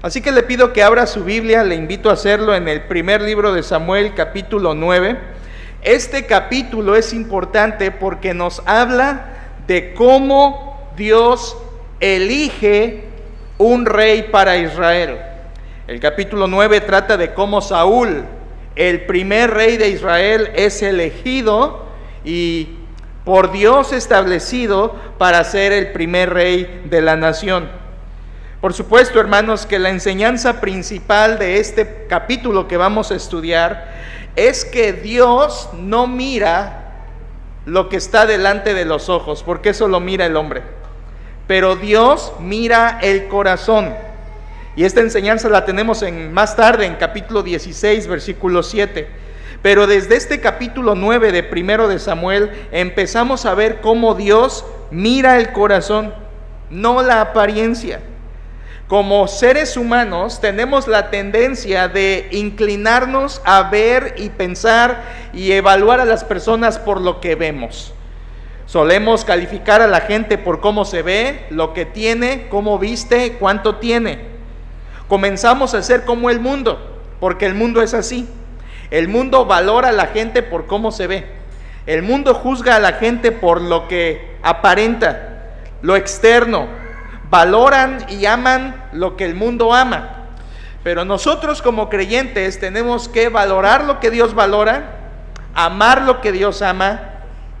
Así que le pido que abra su Biblia, le invito a hacerlo en el primer libro de Samuel, capítulo 9. Este capítulo es importante porque nos habla de cómo Dios elige un rey para Israel. El capítulo 9 trata de cómo Saúl, el primer rey de Israel, es elegido y por Dios establecido para ser el primer rey de la nación. Por supuesto, hermanos, que la enseñanza principal de este capítulo que vamos a estudiar es que Dios no mira lo que está delante de los ojos, porque eso lo mira el hombre, pero Dios mira el corazón. Y esta enseñanza la tenemos más tarde, en capítulo 16, versículo 7. Pero desde este capítulo 9 de primero de Samuel empezamos a ver cómo Dios mira el corazón, no la apariencia. Como seres humanos tenemos la tendencia de inclinarnos a ver y pensar y evaluar a las personas por lo que vemos. Solemos calificar a la gente por cómo se ve, lo que tiene, cómo viste, cuánto tiene. Comenzamos a ser como el mundo, porque el mundo es así. El mundo valora a la gente por cómo se ve. El mundo juzga a la gente por lo que aparenta, lo externo. Valoran y aman lo que el mundo ama. Pero nosotros como creyentes tenemos que valorar lo que Dios valora, amar lo que Dios ama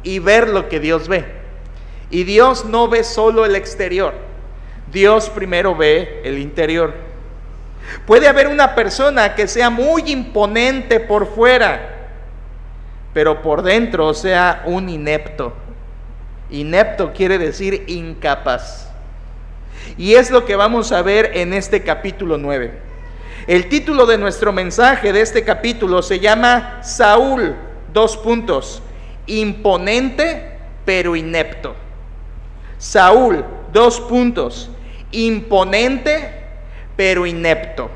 y ver lo que Dios ve. Y Dios no ve solo el exterior, Dios primero ve el interior. Puede haber una persona que sea muy imponente por fuera, pero por dentro sea un inepto. Inepto quiere decir incapaz. Y es lo que vamos a ver en este capítulo 9. El título de nuestro mensaje de este capítulo se llama Saúl, imponente pero inepto. Saúl, imponente pero inepto.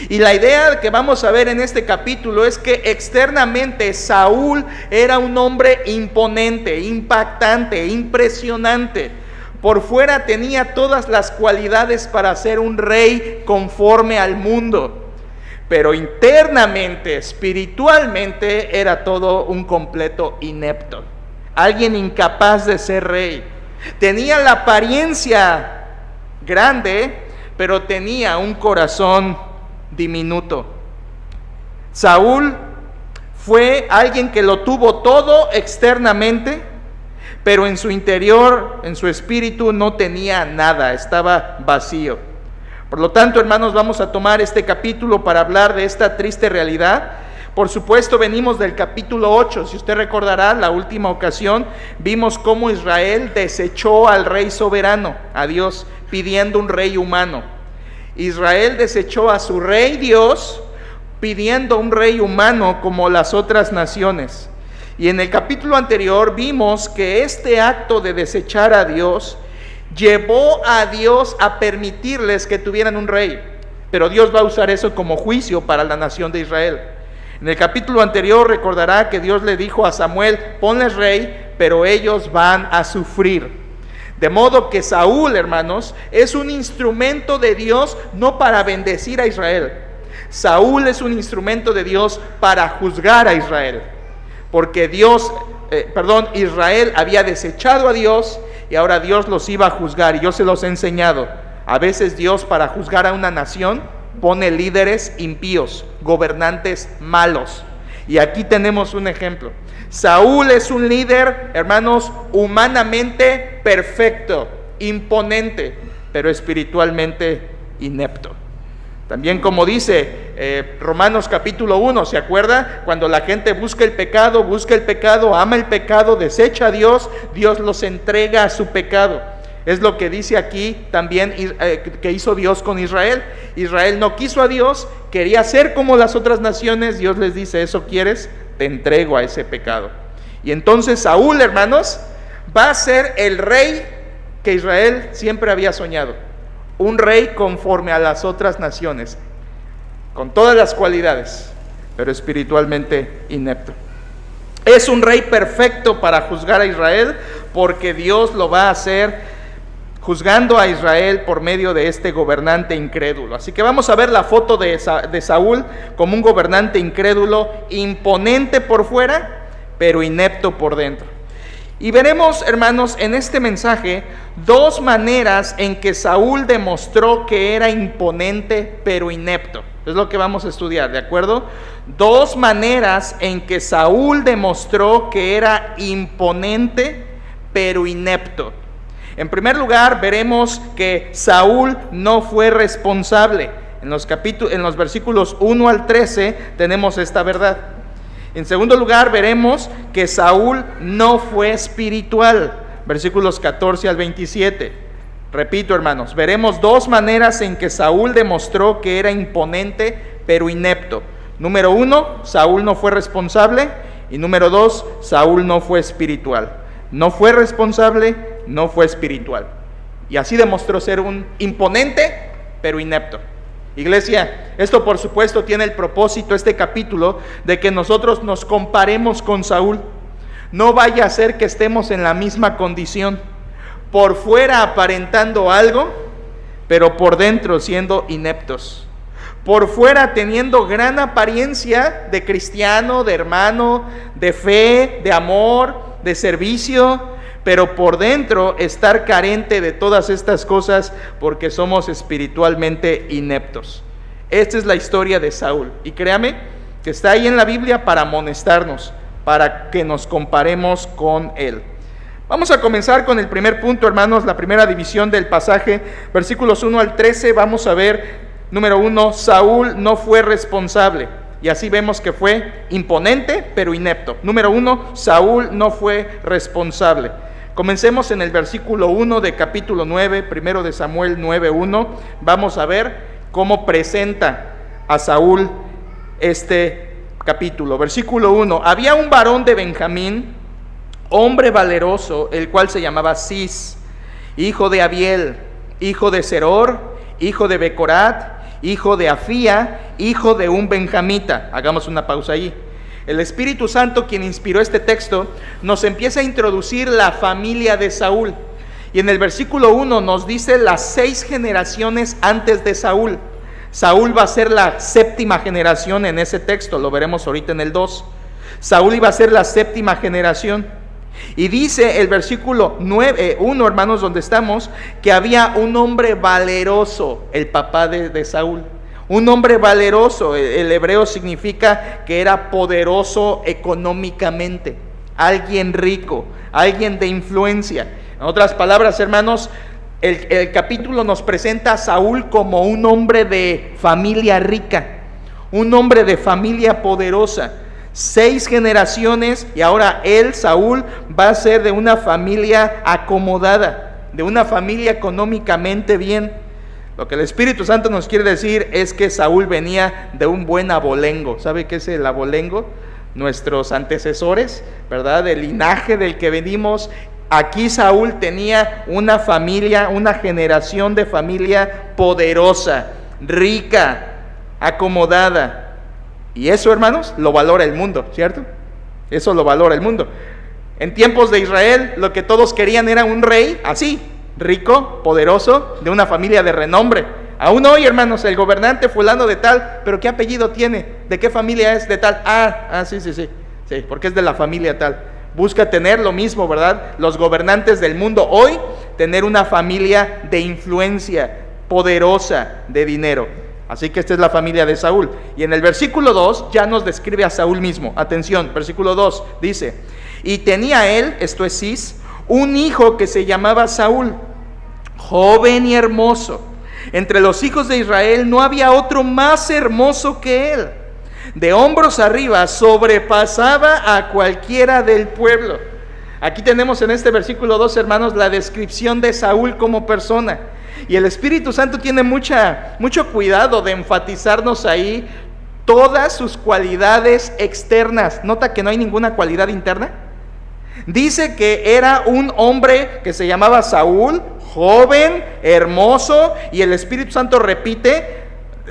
Y la idea que vamos a ver en este capítulo es que externamente Saúl era un hombre imponente, impactante, impresionante. Por fuera tenía todas las cualidades para ser un rey conforme al mundo, pero internamente, espiritualmente, era todo un completo inepto, alguien incapaz de ser rey. Tenía la apariencia grande, pero tenía un corazón diminuto. Saúl fue alguien que lo tuvo todo externamente, pero en su interior, en su espíritu, no tenía nada, estaba vacío. Por lo tanto, hermanos, vamos a tomar este capítulo para hablar de esta triste realidad. Por supuesto, venimos del capítulo 8. Si usted recordará, la última ocasión vimos cómo Israel desechó al rey soberano, a Dios, pidiendo un rey humano. Israel desechó a su rey Dios, pidiendo un rey humano como las otras naciones. Y en el capítulo anterior vimos que este acto de desechar a Dios llevó a Dios a permitirles que tuvieran un rey, pero Dios va a usar eso como juicio para la nación de Israel. En el capítulo anterior recordará que Dios le dijo a Samuel: ponles rey, pero ellos van a sufrir. De modo que Saúl, hermanos, es un instrumento de Dios no para bendecir a Israel. Saúl es un instrumento de Dios para juzgar a Israel. Porque Israel había desechado a Dios y ahora Dios los iba a juzgar. Y yo se los he enseñado. A veces Dios, para juzgar a una nación, pone líderes impíos, gobernantes malos. Y aquí tenemos un ejemplo. Saúl es un líder, hermanos, humanamente perfecto, imponente, pero espiritualmente inepto. También, como dice Romanos capítulo 1, ¿se acuerda? Cuando la gente busca el pecado, ama el pecado, desecha a Dios, Dios los entrega a su pecado. Es lo que dice aquí también que hizo Dios con Israel. Israel no quiso a Dios, quería ser como las otras naciones. Dios les dice: ¿eso quieres? Te entrego a ese pecado. Y entonces Saúl, hermanos, va a ser el rey que Israel siempre había soñado. Un rey conforme a las otras naciones, con todas las cualidades, pero espiritualmente inepto. Es un rey perfecto para juzgar a Israel, porque Dios lo va a hacer juzgando a Israel por medio de este gobernante incrédulo. Así que vamos a ver la foto de Saúl como un gobernante incrédulo, imponente por fuera, pero inepto por dentro. Y veremos, hermanos, en este mensaje dos maneras en que Saúl demostró que era imponente pero inepto. Es lo que vamos a estudiar, ¿de acuerdo? Dos maneras en que Saúl demostró que era imponente pero inepto. En primer lugar, veremos que Saúl no fue responsable. En los versículos 1 al 13 tenemos esta verdad. En segundo lugar, veremos que Saúl no fue espiritual. Versículos 14 al 27. Repito, hermanos, veremos dos maneras en que Saúl demostró que era imponente pero inepto. Número 1, Saúl no fue responsable. Y número 2, Saúl no fue espiritual. No fue responsable, no fue espiritual. Y así demostró ser un imponente pero inepto. Iglesia, esto por supuesto tiene el propósito, este capítulo, de que nosotros nos comparemos con Saúl. No vaya a ser que estemos en la misma condición, por fuera aparentando algo, pero por dentro siendo ineptos. Por fuera teniendo gran apariencia de cristiano, de hermano, de fe, de amor, de servicio, pero por dentro estar carente de todas estas cosas porque somos espiritualmente ineptos. Esta es la historia de Saúl, y créame que está ahí en la Biblia para amonestarnos, para que nos comparemos con él. Vamos a comenzar con el primer punto, hermanos, la primera división del pasaje, versículos 1 al 13, vamos a ver, número 1, Saúl no fue responsable. Y así vemos que fue imponente, pero inepto. Número 1, Saúl no fue responsable. Comencemos en el versículo 1 de capítulo 9, primero de Samuel 9:1. Vamos a ver cómo presenta a Saúl este capítulo. Versículo 1. Había un varón de Benjamín, hombre valeroso, el cual se llamaba Cis, hijo de Abiel, hijo de Seror, hijo de Becorat, hijo de Afía, hijo de un benjamita. Hagamos una pausa allí. El Espíritu Santo, quien inspiró este texto, nos empieza a introducir la familia de Saúl. Y en el versículo 1 nos dice las 6 generaciones antes de Saúl. Saúl va a ser la 7ª generación en ese texto, lo veremos ahorita en el 2. Saúl iba a ser la 7ª generación. Y dice el versículo 1, hermanos, donde estamos, que había un hombre valeroso, el papá de Saúl. Un hombre valeroso, el hebreo significa que era poderoso económicamente, alguien rico, alguien de influencia. En otras palabras, hermanos, el capítulo nos presenta a Saúl como un hombre de familia rica, un hombre de familia poderosa. 6 generaciones y ahora él, Saúl, va a ser de una familia acomodada, de una familia económicamente bien. Lo que el Espíritu Santo nos quiere decir es que Saúl venía de un buen abolengo. ¿Sabe qué es el abolengo? Nuestros antecesores, ¿verdad? El linaje del que venimos. Aquí Saúl tenía una familia, una generación de familia poderosa, rica, acomodada. Y eso, hermanos, lo valora el mundo, ¿cierto? Eso lo valora el mundo. En tiempos de Israel, lo que todos querían era un rey así, rico, poderoso, de una familia de renombre. Aún hoy, hermanos, el gobernante fulano de tal, pero ¿qué apellido tiene? ¿De qué familia es? De tal. Sí, porque es de la familia tal. Busca tener lo mismo, ¿verdad? Los gobernantes del mundo hoy, tener una familia de influencia, poderosa, de dinero. Así que esta es la familia de Saúl. Y en el versículo 2 ya nos describe a Saúl mismo. Atención, versículo 2 dice: y tenía él, esto es Cis, un hijo que se llamaba Saúl, joven y hermoso. Entre los hijos de Israel no había otro más hermoso que él. De hombros arriba sobrepasaba a cualquiera del pueblo. Aquí tenemos en este versículo 2, hermanos, la descripción de Saúl como persona. Y el Espíritu Santo tiene mucho cuidado de enfatizarnos ahí todas sus cualidades externas. Nota que no hay ninguna cualidad interna. Dice que era un hombre que se llamaba Saúl, joven, hermoso, y el Espíritu Santo repite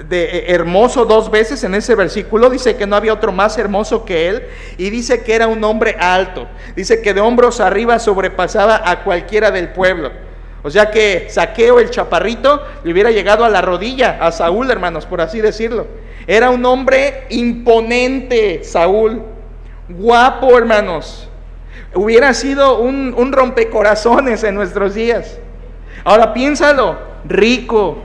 de hermoso 2 veces en ese versículo. Dice que no había otro más hermoso que él, y dice que era un hombre alto. Dice que de hombros arriba sobrepasaba a cualquiera del pueblo. O sea que Zaqueo, el chaparrito, le hubiera llegado a la rodilla a Saúl, hermanos, por así decirlo. Era un hombre imponente, Saúl. Guapo, hermanos. Hubiera sido un rompecorazones en nuestros días. Ahora piénsalo, rico,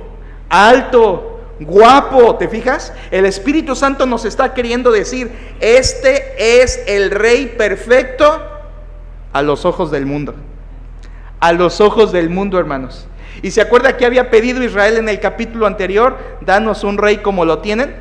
alto, guapo, ¿te fijas? El Espíritu Santo nos está queriendo decir, este es el rey perfecto a los ojos del mundo. A los ojos del mundo, hermanos. ¿Y se acuerda que había pedido Israel en el capítulo anterior? Danos un rey como lo tienen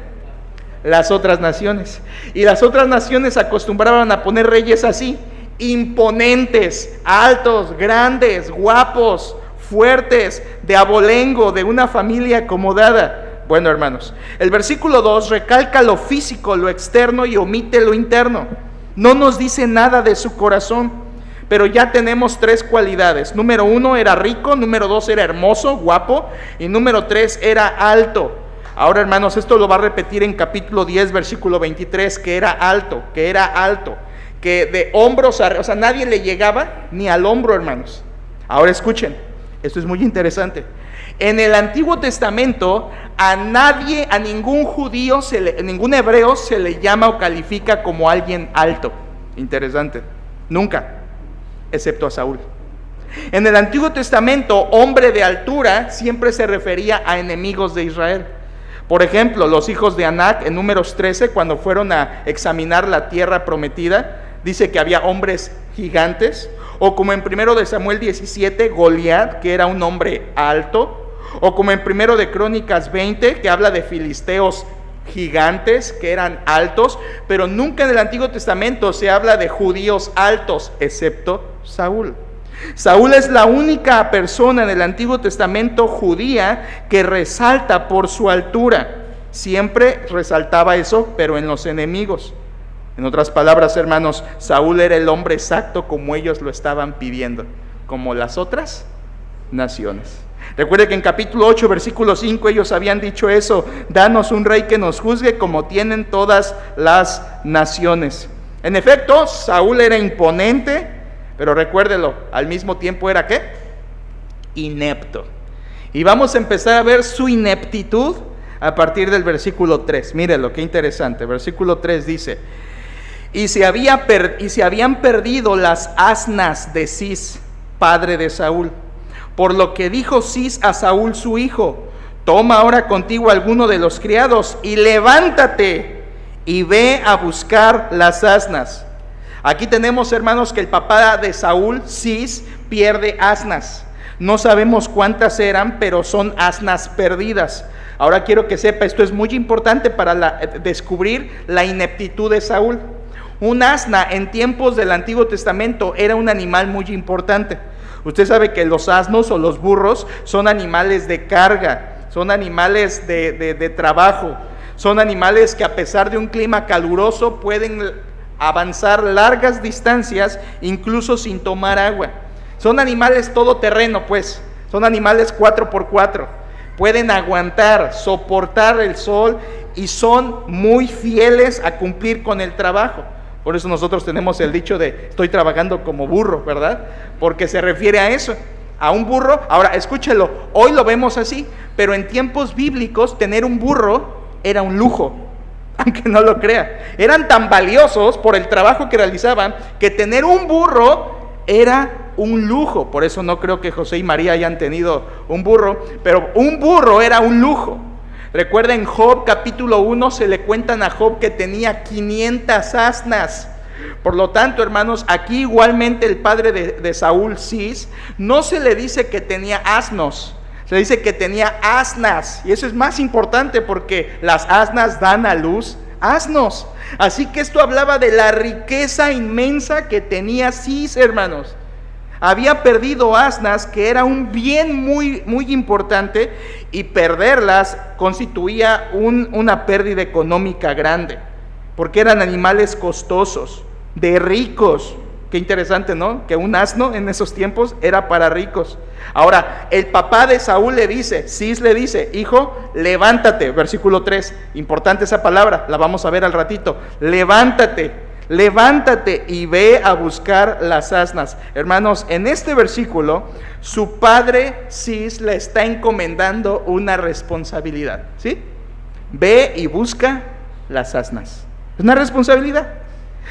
las otras naciones. Y las otras naciones acostumbraban a poner reyes así, imponentes, altos, grandes, guapos, fuertes, de abolengo, de una familia acomodada. Bueno, hermanos, el versículo 2 recalca lo físico, lo externo, y omite lo interno. No nos dice nada de su corazón. Pero ya tenemos 3 cualidades. Número 1, era rico. Número 2, era hermoso, guapo. Y número 3, era alto. Ahora, hermanos, esto lo va a repetir en capítulo 10, versículo 23, que era alto, que de hombros arriba, o sea, nadie le llegaba ni al hombro, hermanos. Ahora escuchen, esto es muy interesante. En el Antiguo Testamento, a nadie, a ningún judío, ningún hebreo se le llama o califica como alguien alto. Interesante. Nunca. Excepto a Saúl. En el Antiguo Testamento, hombre de altura siempre se refería a enemigos de Israel. Por ejemplo, los hijos de Anac en Números 13, cuando fueron a examinar la tierra prometida, dice que había hombres gigantes. O como en 1 de Samuel 17, Goliat, que era un hombre alto. O como en 1 de Crónicas 20, que habla de filisteos gigantes que eran altos, pero nunca en el Antiguo Testamento se habla de judíos altos, excepto Saúl. Saúl es la única persona en el Antiguo Testamento judía que resalta por su altura. Siempre resaltaba eso, pero en los enemigos. En otras palabras, hermanos, Saúl era el hombre exacto como ellos lo estaban pidiendo, como las otras naciones. Recuerde que en capítulo 8, versículo 5, ellos habían dicho eso: danos un rey que nos juzgue como tienen todas las naciones. En efecto, Saúl era imponente, pero recuérdelo, al mismo tiempo era ¿qué? Inepto. Y vamos a empezar a ver su ineptitud a partir del versículo 3. Mírelo, qué interesante. Versículo 3 dice: y se habían perdido las asnas de Cis, padre de Saúl. Por lo que dijo Cis a Saúl su hijo: toma ahora contigo alguno de los criados y levántate y ve a buscar las asnas. Aquí tenemos, hermanos, que el papá de Saúl, Cis, pierde asnas. No sabemos cuántas eran, pero son asnas perdidas. Ahora quiero que sepa, esto es muy importante para descubrir la ineptitud de Saúl. Un asna en tiempos del Antiguo Testamento era un animal muy importante. Usted sabe que los asnos o los burros son animales de carga, son animales de trabajo, son animales que a pesar de un clima caluroso pueden avanzar largas distancias incluso sin tomar agua. Son animales todoterreno, pues, son animales 4x4, pueden aguantar, soportar el sol y son muy fieles a cumplir con el trabajo. Por eso nosotros tenemos el dicho de estoy trabajando como burro, ¿verdad? Porque se refiere a eso, a un burro. Ahora, escúchelo, hoy lo vemos así, pero en tiempos bíblicos tener un burro era un lujo, aunque no lo crea. Eran tan valiosos por el trabajo que realizaban que tener un burro era un lujo. Por eso no creo que José y María hayan tenido un burro, pero un burro era un lujo. Recuerden, Job capítulo 1 se le cuentan a Job que tenía 500 asnas. Por lo tanto, hermanos, aquí igualmente el padre de Saúl, Cis, no se le dice que tenía asnos, se le dice que tenía asnas. Y eso es más importante porque las asnas dan a luz asnos. Así que esto hablaba de la riqueza inmensa que tenía Cis, hermanos. Había perdido asnas, que era un bien muy, muy importante, y perderlas constituía una pérdida económica grande, porque eran animales costosos, de ricos. Qué interesante, ¿no? Que un asno en esos tiempos era para ricos. Ahora, el papá de Saúl le dice, Cis le dice: hijo, levántate. Versículo 3, importante esa palabra, la vamos a ver al ratito. Levántate. levántate y ve a buscar las asnas. Hermanos, en este versículo, su padre Cis le está encomendando una responsabilidad, ¿sí? Ve y busca las asnas. Es una responsabilidad.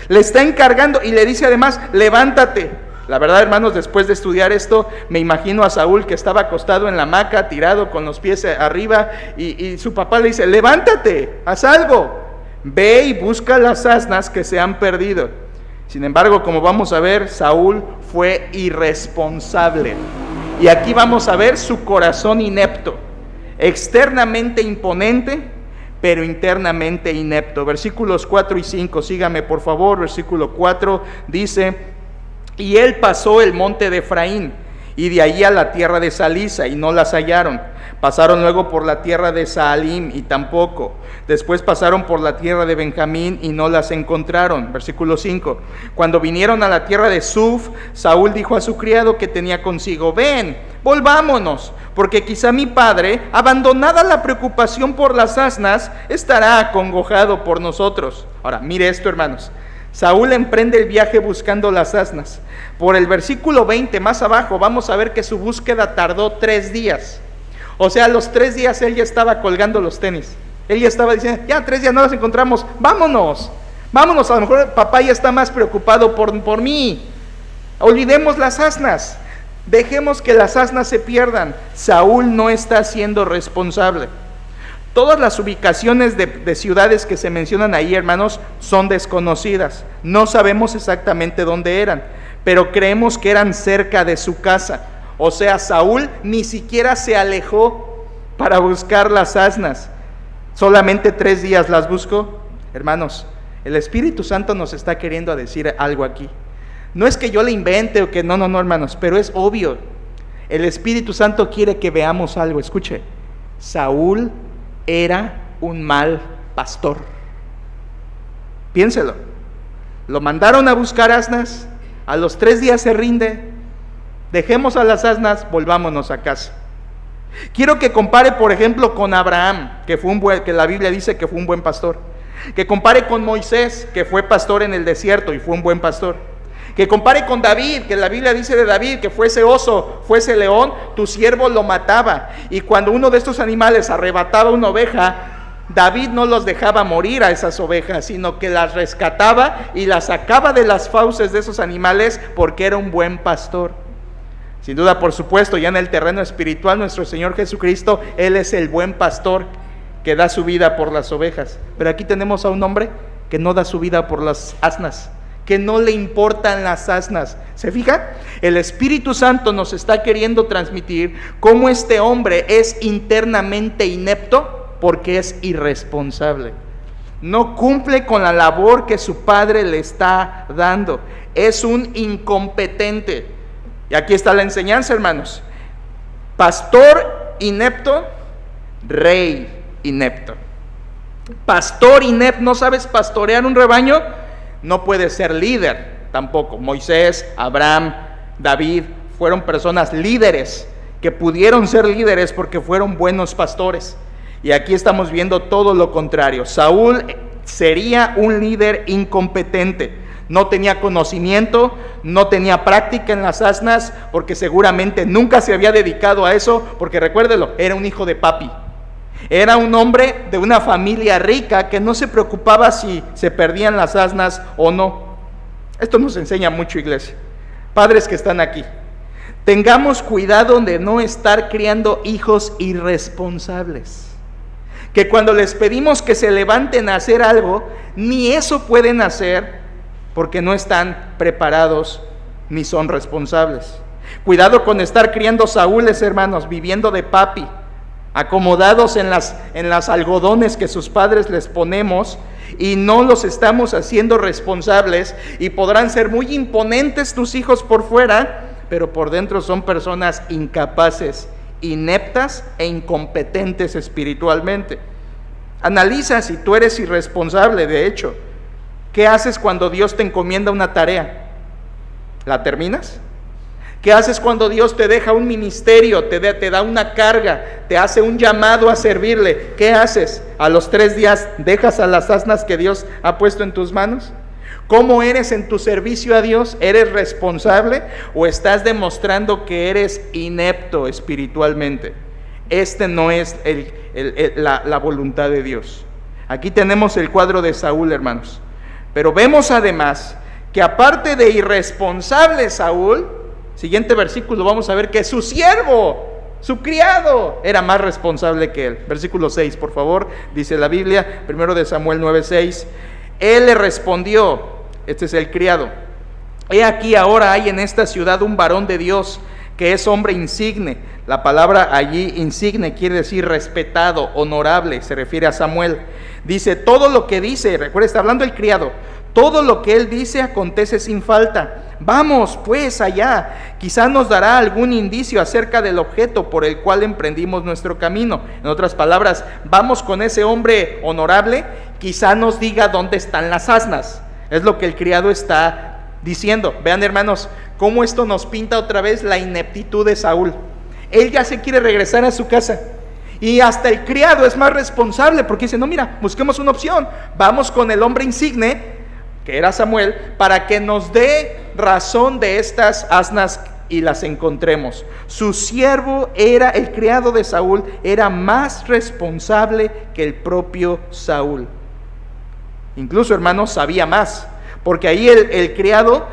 Le está encargando y le dice además, levántate. La verdad, hermanos, después de estudiar esto, me imagino a Saúl que estaba acostado en la hamaca, tirado con los pies arriba, y su papá le dice, levántate, haz algo, ve y busca las asnas que se han perdido. Sin embargo, como vamos a ver, Saúl fue irresponsable. Y aquí vamos a ver su corazón inepto, externamente imponente, pero internamente inepto. Versículos 4 y 5, sígame por favor. Versículo 4 dice, y él pasó el monte de Efraín, y de allí a la tierra de Salisa, y no las hallaron. Pasaron luego por la tierra de Saalim, y tampoco. Después pasaron por la tierra de Benjamín, y no las encontraron. Versículo 5. Cuando vinieron a la tierra de Suf, Saúl dijo a su criado que tenía consigo, ven, volvámonos, porque quizá mi padre, abandonada la preocupación por las asnas, estará acongojado por nosotros. Ahora, mire esto, hermanos. Saúl emprende el viaje buscando las asnas. Por el versículo 20 más abajo vamos a ver que su búsqueda tardó 3 días. O sea, a los 3 días él ya estaba colgando los tenis. Él ya estaba diciendo, ya 3 días no las encontramos, vámonos, vámonos. A lo mejor papá ya está más preocupado por mí. Olvidemos las asnas, dejemos que las asnas se pierdan. Saúl no está siendo responsable. Todas las ubicaciones de ciudades que se mencionan ahí, hermanos, son desconocidas. No sabemos exactamente dónde eran, pero creemos que eran cerca de su casa. O sea, Saúl ni siquiera se alejó para buscar las asnas. Solamente 3 días las buscó. Hermanos, el Espíritu Santo nos está queriendo decir algo aquí. No es que yo le invente o que no, hermanos, pero es obvio. El Espíritu Santo quiere que veamos algo. Escuche, Saúl era un mal pastor. Piénselo. Lo mandaron a buscar asnas, a los 3 días se rinde, dejemos a las asnas, volvámonos a casa. Quiero que compare, por ejemplo, con Abraham, que la Biblia dice que fue un buen pastor. Que compare con Moisés, que fue pastor en el desierto y fue un buen pastor. Que compare con David, que la Biblia dice de David que fuese oso, fuese león, tu siervo lo mataba. Y cuando uno de estos animales arrebataba una oveja, David no los dejaba morir a esas ovejas, sino que las rescataba y las sacaba de las fauces de esos animales porque era un buen pastor. Sin duda, por supuesto, ya en el terreno espiritual, nuestro Señor Jesucristo, Él es el buen pastor que da su vida por las ovejas. Pero aquí tenemos a un hombre que no da su vida por las asnas, que no le importan las asnas. ¿Se fija? El Espíritu Santo nos está queriendo transmitir cómo este hombre es internamente inepto porque es irresponsable. No cumple con la labor que su padre le está dando. Es un incompetente. Y aquí está la enseñanza, hermanos. Pastor inepto, rey inepto. Pastor inepto, ¿no sabes pastorear un rebaño? No puede ser líder tampoco. Moisés, Abraham, David fueron personas líderes que pudieron ser líderes porque fueron buenos pastores. Y aquí estamos viendo todo lo contrario. Saúl sería un líder incompetente. No tenía conocimiento, no tenía práctica en las asnas, porque seguramente nunca se había dedicado a eso, porque recuérdelo, era un hijo de papi. Era un hombre de una familia rica que no se preocupaba si se perdían las asnas o no. Esto nos enseña mucho, iglesia. Padres que están aquí, tengamos cuidado de no estar criando hijos irresponsables. Que cuando les pedimos que se levanten a hacer algo, ni eso pueden hacer porque no están preparados ni son responsables. Cuidado con estar criando Saúles, hermanos, viviendo de papi, acomodados en las algodones que sus padres les ponemos y no los estamos haciendo responsables, y podrán ser muy imponentes tus hijos por fuera, pero por dentro son personas incapaces, ineptas e incompetentes espiritualmente. Analiza si tú eres irresponsable, de hecho. ¿Qué haces cuando Dios te encomienda una tarea? ¿La terminas? ¿Qué haces cuando Dios te deja un ministerio, te da una carga, te hace un llamado a servirle? ¿Qué haces? ¿A los 3 días dejas a las asnas que Dios ha puesto en tus manos? ¿Cómo eres en tu servicio a Dios? ¿Eres responsable o estás demostrando que eres inepto espiritualmente? Este no es la voluntad de Dios. Aquí tenemos el cuadro de Saúl, hermanos. Pero vemos además que aparte de irresponsable Saúl, siguiente versículo, vamos a ver que su siervo, su criado, era más responsable que él. Versículo 6, por favor, dice la Biblia, 1 de Samuel 9:6. Él le respondió, este es el criado: he aquí ahora hay en esta ciudad un varón de Dios que es hombre insigne. La palabra allí insigne quiere decir respetado, honorable, se refiere a Samuel. Dice, todo lo que dice, recuerda, está hablando el criado, todo lo que él dice acontece sin falta. Vamos pues allá, quizás nos dará algún indicio acerca del objeto por el cual emprendimos nuestro camino. En otras palabras, vamos con ese hombre honorable, quizá nos diga dónde están las asnas. Es lo que el criado está diciendo. Vean, hermanos, cómo esto nos pinta otra vez la ineptitud de Saúl. Él ya se quiere regresar a su casa. Y hasta el criado es más responsable porque dice, no, mira, busquemos una opción. Vamos con el hombre insigne, que era Samuel, para que nos dé razón de estas asnas y las encontremos. Su siervo era, el criado de Saúl, era más responsable que el propio Saúl. Incluso, hermanos, sabía más, porque ahí el criado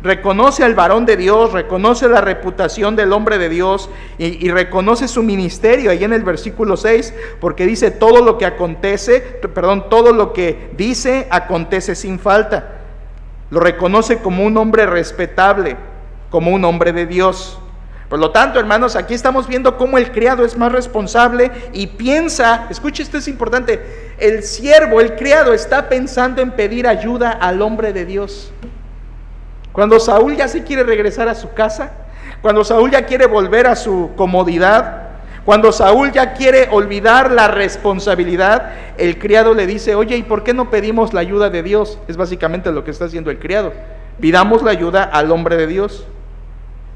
reconoce al varón de Dios, reconoce la reputación del hombre de Dios y reconoce su ministerio ahí en el versículo 6, porque dice todo lo que dice acontece sin falta. Lo reconoce como un hombre respetable, como un hombre de Dios. Por lo tanto, hermanos, aquí estamos viendo cómo el criado es más responsable y piensa, escuche, esto es importante, el siervo, el criado está pensando en pedir ayuda al hombre de Dios. Cuando Saúl ya se quiere regresar a su casa, cuando Saúl ya quiere volver a su comodidad, cuando Saúl ya quiere olvidar la responsabilidad, el criado le dice, oye, ¿y por qué no pedimos la ayuda de Dios? Es básicamente lo que está haciendo el criado. Pidamos la ayuda al hombre de Dios.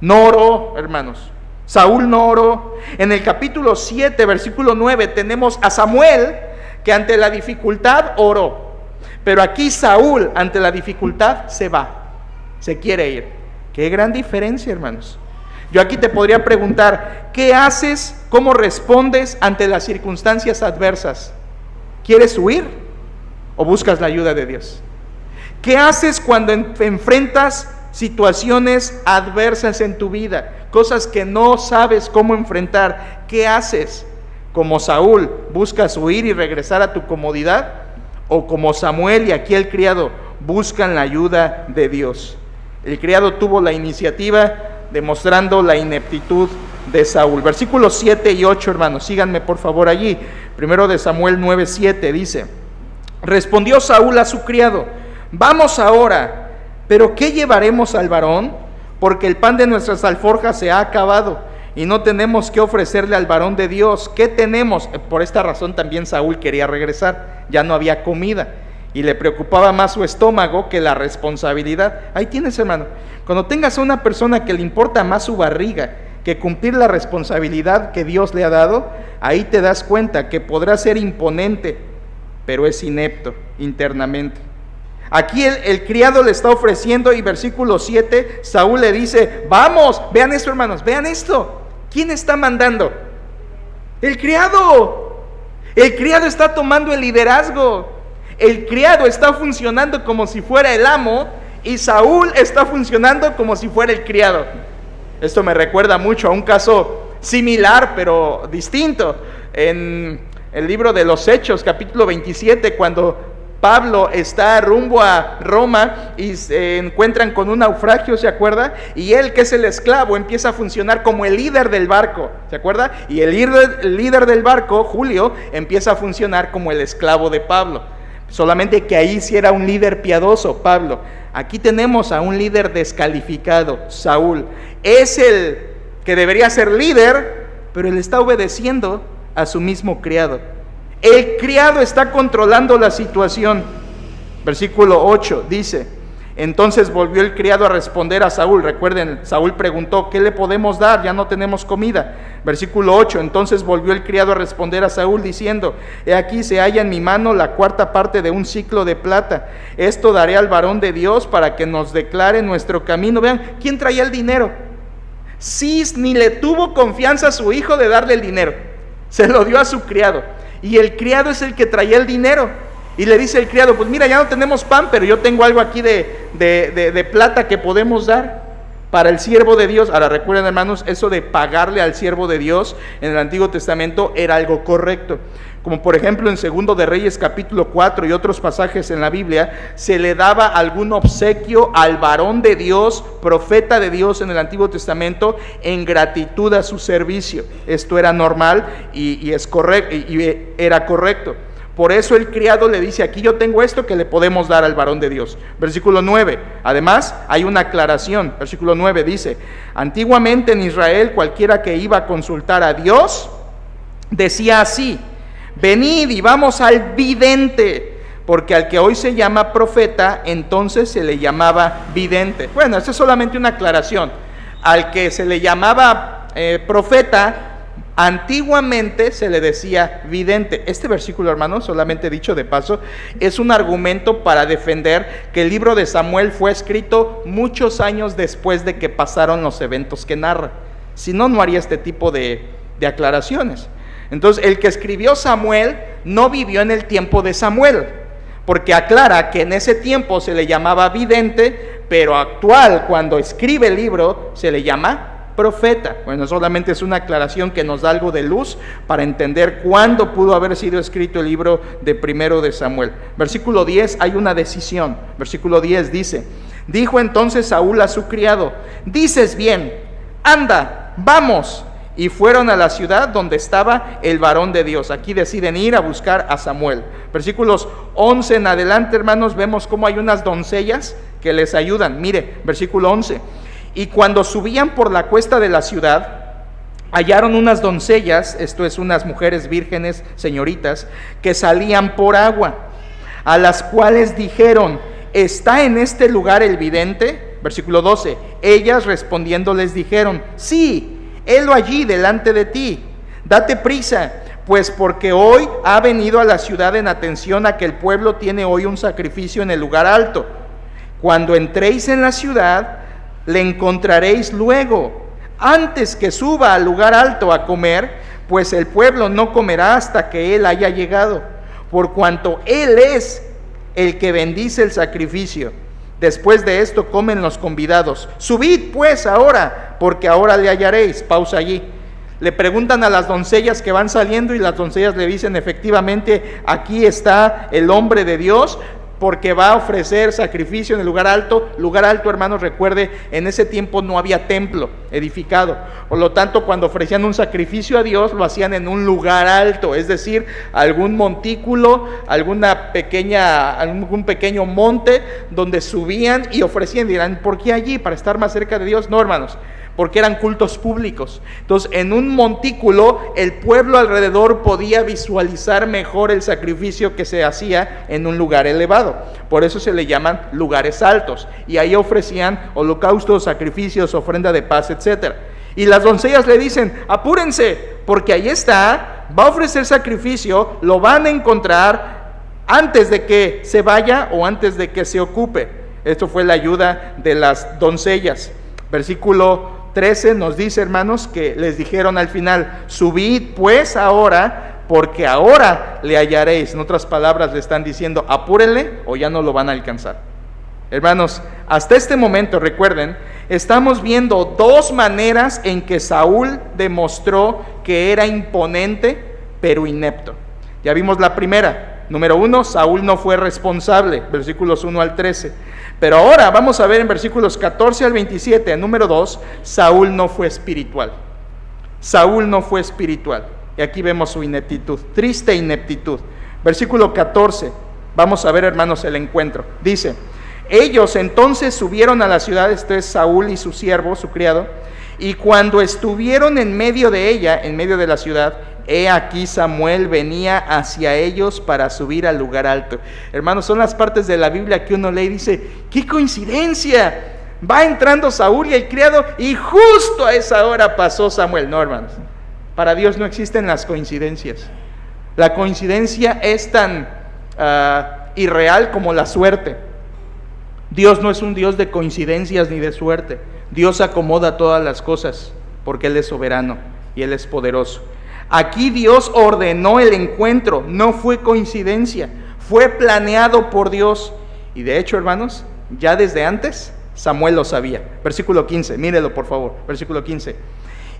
No oró, hermanos. Saúl no oró. En el capítulo 7, versículo 9, tenemos a Samuel, que ante la dificultad oró. Pero aquí Saúl, ante la dificultad, se va. Se quiere ir. Qué gran diferencia, hermanos. Yo aquí te podría preguntar, ¿qué haces? ¿Cómo respondes ante las circunstancias adversas? ¿Quieres huir o buscas la ayuda de Dios? ¿Qué haces cuando enfrentas situaciones adversas en tu vida? Cosas que no sabes cómo enfrentar. ¿Qué haces? Como Saúl, ¿buscas huir y regresar a tu comodidad? ¿O como Samuel y aquí el criado, buscan la ayuda de Dios? El criado tuvo la iniciativa, demostrando la ineptitud de Saúl. Versículos 7 y 8, hermanos, síganme por favor allí. 1 de Samuel 9:7 dice, respondió Saúl a su criado, vamos ahora, pero ¿qué llevaremos al varón? Porque el pan de nuestras alforjas se ha acabado y no tenemos que ofrecerle al varón de Dios. ¿Qué tenemos? Por esta razón también Saúl quería regresar, ya no había comida. Y le preocupaba más su estómago que la responsabilidad. Ahí tienes, hermano. Cuando tengas a una persona que le importa más su barriga que cumplir la responsabilidad que Dios le ha dado, ahí te das cuenta que podrá ser imponente, pero es inepto internamente. Aquí el criado le está ofreciendo, y versículo 7, Saúl le dice, vamos, vean esto, hermanos, vean esto. ¿Quién está mandando? El criado. El criado está tomando el liderazgo. El criado está funcionando como si fuera el amo y Saúl está funcionando como si fuera el criado. Esto me recuerda mucho a un caso similar pero distinto en el libro de los Hechos, capítulo 27, cuando Pablo está rumbo a Roma y se encuentran con un naufragio, ¿se acuerda? Y él, que es el esclavo, empieza a funcionar como el líder del barco, ¿se acuerda? Y el líder del barco, Julio, empieza a funcionar como el esclavo de Pablo. Solamente que ahí sí era un líder piadoso, Pablo. Aquí tenemos a un líder descalificado, Saúl. Es el que debería ser líder, pero él está obedeciendo a su mismo criado. El criado está controlando la situación. Versículo 8 dice, entonces volvió el criado a responder a Saúl. Recuerden, Saúl preguntó, ¿qué le podemos dar? Ya no tenemos comida. Versículo 8, entonces volvió el criado a responder a Saúl diciendo: he aquí se halla en mi mano la cuarta parte de un siclo de plata. Esto daré al varón de Dios para que nos declare nuestro camino. Vean, ¿quién traía el dinero? Cis ni le tuvo confianza a su hijo de darle el dinero. Se lo dio a su criado. Y el criado es el que traía el dinero. Y le dice el criado: pues mira, ya no tenemos pan, pero yo tengo algo aquí de plata que podemos dar para el siervo de Dios. Ahora recuerden, hermanos, eso de pagarle al siervo de Dios en el Antiguo Testamento era algo correcto. Como por ejemplo en 2 de Reyes capítulo 4 y otros pasajes en la Biblia, se le daba algún obsequio al varón de Dios, profeta de Dios en el Antiguo Testamento, en gratitud a su servicio. Esto era normal y es correcto, y era correcto. Por eso el criado le dice: aquí yo tengo esto que le podemos dar al varón de Dios. Versículo 9, además hay una aclaración. Versículo 9 dice: antiguamente en Israel cualquiera que iba a consultar a Dios decía así: venid y vamos al vidente, porque al que hoy se llama profeta, entonces se le llamaba vidente. Bueno, esta es solamente una aclaración. Al que se le llamaba profeta, antiguamente se le decía vidente. Este versículo, hermanos, solamente dicho de paso, es un argumento para defender que el libro de Samuel fue escrito muchos años después de que pasaron los eventos que narra. Si no, no haría este tipo de aclaraciones. Entonces, el que escribió Samuel no vivió en el tiempo de Samuel, porque aclara que en ese tiempo se le llamaba vidente, pero actual, cuando escribe el libro, se le llama profeta. Bueno, solamente es una aclaración que nos da algo de luz para entender cuándo pudo haber sido escrito el libro de Primero de Samuel. Versículo 10, hay una decisión. Versículo 10 dice: dijo entonces Saúl a su criado: dices bien, anda, vamos. Y fueron a la ciudad donde estaba el varón de Dios. Aquí deciden ir a buscar a Samuel. Versículos 11 en adelante, hermanos, vemos cómo hay unas doncellas que les ayudan. Mire, versículo 11. Y cuando subían por la cuesta de la ciudad, hallaron unas doncellas, esto es, unas mujeres vírgenes, señoritas, que salían por agua, a las cuales dijeron: ¿está en este lugar el vidente? Versículo 12. Ellas respondiendo les dijeron: sí, helo allí delante de ti, date prisa, pues porque hoy ha venido a la ciudad en atención a que el pueblo tiene hoy un sacrificio en el lugar alto. Cuando entréis en la ciudad, le encontraréis luego, antes que suba al lugar alto a comer, pues el pueblo no comerá hasta que él haya llegado, por cuanto él es el que bendice el sacrificio. Después de esto comen los convidados. Subid pues ahora, porque ahora le hallaréis. Pausa allí. Le preguntan a las doncellas que van saliendo y las doncellas le dicen: efectivamente, aquí está el hombre de Dios, porque va a ofrecer sacrificio en el lugar alto. Lugar alto, hermanos, recuerde, en ese tiempo no había templo edificado. Por lo tanto, cuando ofrecían un sacrificio a Dios, lo hacían en un lugar alto, es decir, algún montículo, algún pequeño monte donde subían y ofrecían. Dirán: ¿por qué allí? ¿Para estar más cerca de Dios? No, hermanos, porque eran cultos públicos. Entonces, en un montículo, el pueblo alrededor podía visualizar mejor el sacrificio que se hacía en un lugar elevado. Por eso se le llaman lugares altos. Y ahí ofrecían holocaustos, sacrificios, ofrenda de paz, etc. Y las doncellas le dicen: apúrense, porque ahí está, va a ofrecer sacrificio, lo van a encontrar antes de que se vaya o antes de que se ocupe. Esto fue la ayuda de las doncellas. Versículo 13 nos dice, hermanos, que les dijeron al final: subid pues ahora, porque ahora le hallaréis. En otras palabras, le están diciendo: apúrenle o ya no lo van a alcanzar. Hermanos, hasta este momento, recuerden, estamos viendo dos maneras en que Saúl demostró que era imponente pero inepto. Ya vimos la primera. Número 1, Saúl no fue responsable, versículos 1 al 13. Pero ahora vamos a ver en versículos 14 al 27, número 2, Saúl no fue espiritual. Saúl no fue espiritual. Y aquí vemos su ineptitud, triste ineptitud. Versículo 14, vamos a ver, hermanos, el encuentro. Dice: ellos entonces subieron a la ciudad, esto es Saúl y su siervo, su criado, y cuando estuvieron en medio de ella, en medio de la ciudad, he aquí Samuel venía hacia ellos para subir al lugar alto. Hermanos, son las partes de la Biblia que uno lee y dice: ¡qué coincidencia! Va entrando Saúl y el criado, y justo a esa hora pasó Samuel. No, hermanos, Para Dios no existen las coincidencias. La coincidencia es tan irreal como la suerte. Dios no es un Dios de coincidencias ni de suerte. Dios acomoda todas las cosas porque Él es soberano y Él es poderoso. Aquí Dios ordenó el encuentro, no fue coincidencia, fue planeado por Dios. Y de hecho, hermanos, ya desde antes Samuel lo sabía. Versículo 15, mírelo por favor, versículo 15.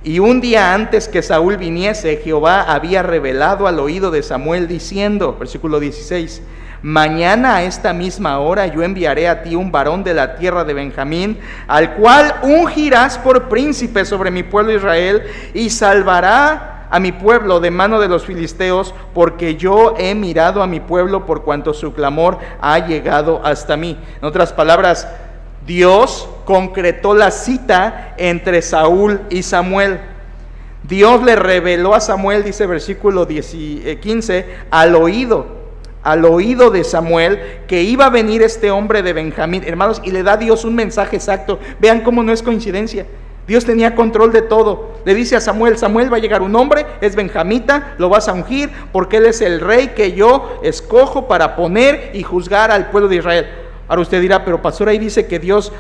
Y un día antes que Saúl viniese, Jehová había revelado al oído de Samuel diciendo, versículo 16, mañana a esta misma hora yo enviaré a ti un varón de la tierra de Benjamín, al cual ungirás por príncipe sobre mi pueblo Israel, y salvará a mi pueblo de mano de los filisteos, porque yo he mirado a mi pueblo por cuanto su clamor ha llegado hasta mí. En otras palabras, Dios concretó la cita entre Saúl y Samuel. Dios le reveló a Samuel, dice versículo 15, al oído de Samuel, que iba a venir este hombre de Benjamín, hermanos, y le da a Dios un mensaje exacto. Vean cómo no es coincidencia. Dios tenía control de todo. Le dice a Samuel, Samuel, va a llegar un hombre, es benjamita, lo vas a ungir, porque él es el rey que yo escojo para poner y juzgar al pueblo de Israel. Ahora usted dirá, pero pastor, ahí dice que Dios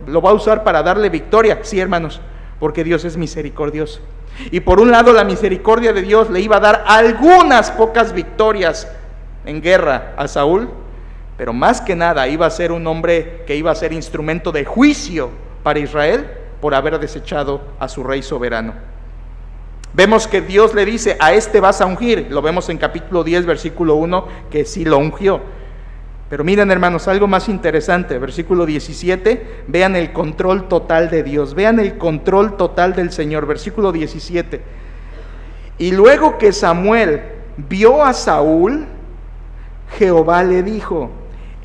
lo va a usar para darle victoria. Sí, hermanos, porque Dios es misericordioso. Y por un lado, la misericordia de Dios le iba a dar algunas pocas victorias en guerra a Saúl, pero más que nada iba a ser un hombre que iba a ser instrumento de juicio para Israel por haber desechado a su rey soberano. Vemos que Dios le dice, a este vas a ungir. Lo vemos en capítulo 10, versículo 1, que sí lo ungió. Pero miren, hermanos, algo más interesante, versículo 17, vean el control total de Dios, vean el control total del Señor, versículo 17. Y luego que Samuel vio a Saúl, Jehová le dijo,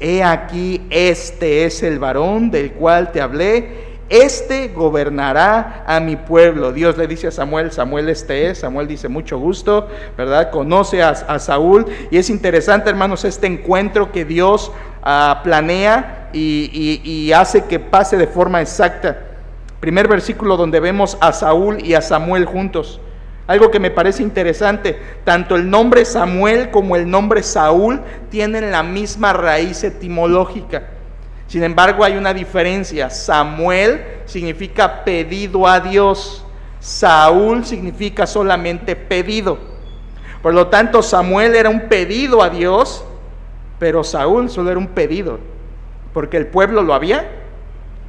he aquí, este es el varón del cual te hablé, este gobernará a mi pueblo. Dios le dice a Samuel, Samuel este es. Samuel dice, mucho gusto, ¿verdad? Conoce a Saúl. Y es interesante, hermanos, este encuentro que Dios planea y hace que pase de forma exacta. Primer versículo donde vemos a Saúl y a Samuel juntos. Algo que me parece interesante, tanto el nombre Samuel como el nombre Saúl tienen la misma raíz etimológica. Sin embargo, hay una diferencia. Samuel significa pedido a Dios. Saúl significa solamente pedido. Por lo tanto, Samuel era un pedido a Dios, pero Saúl solo era un pedido, porque el pueblo lo había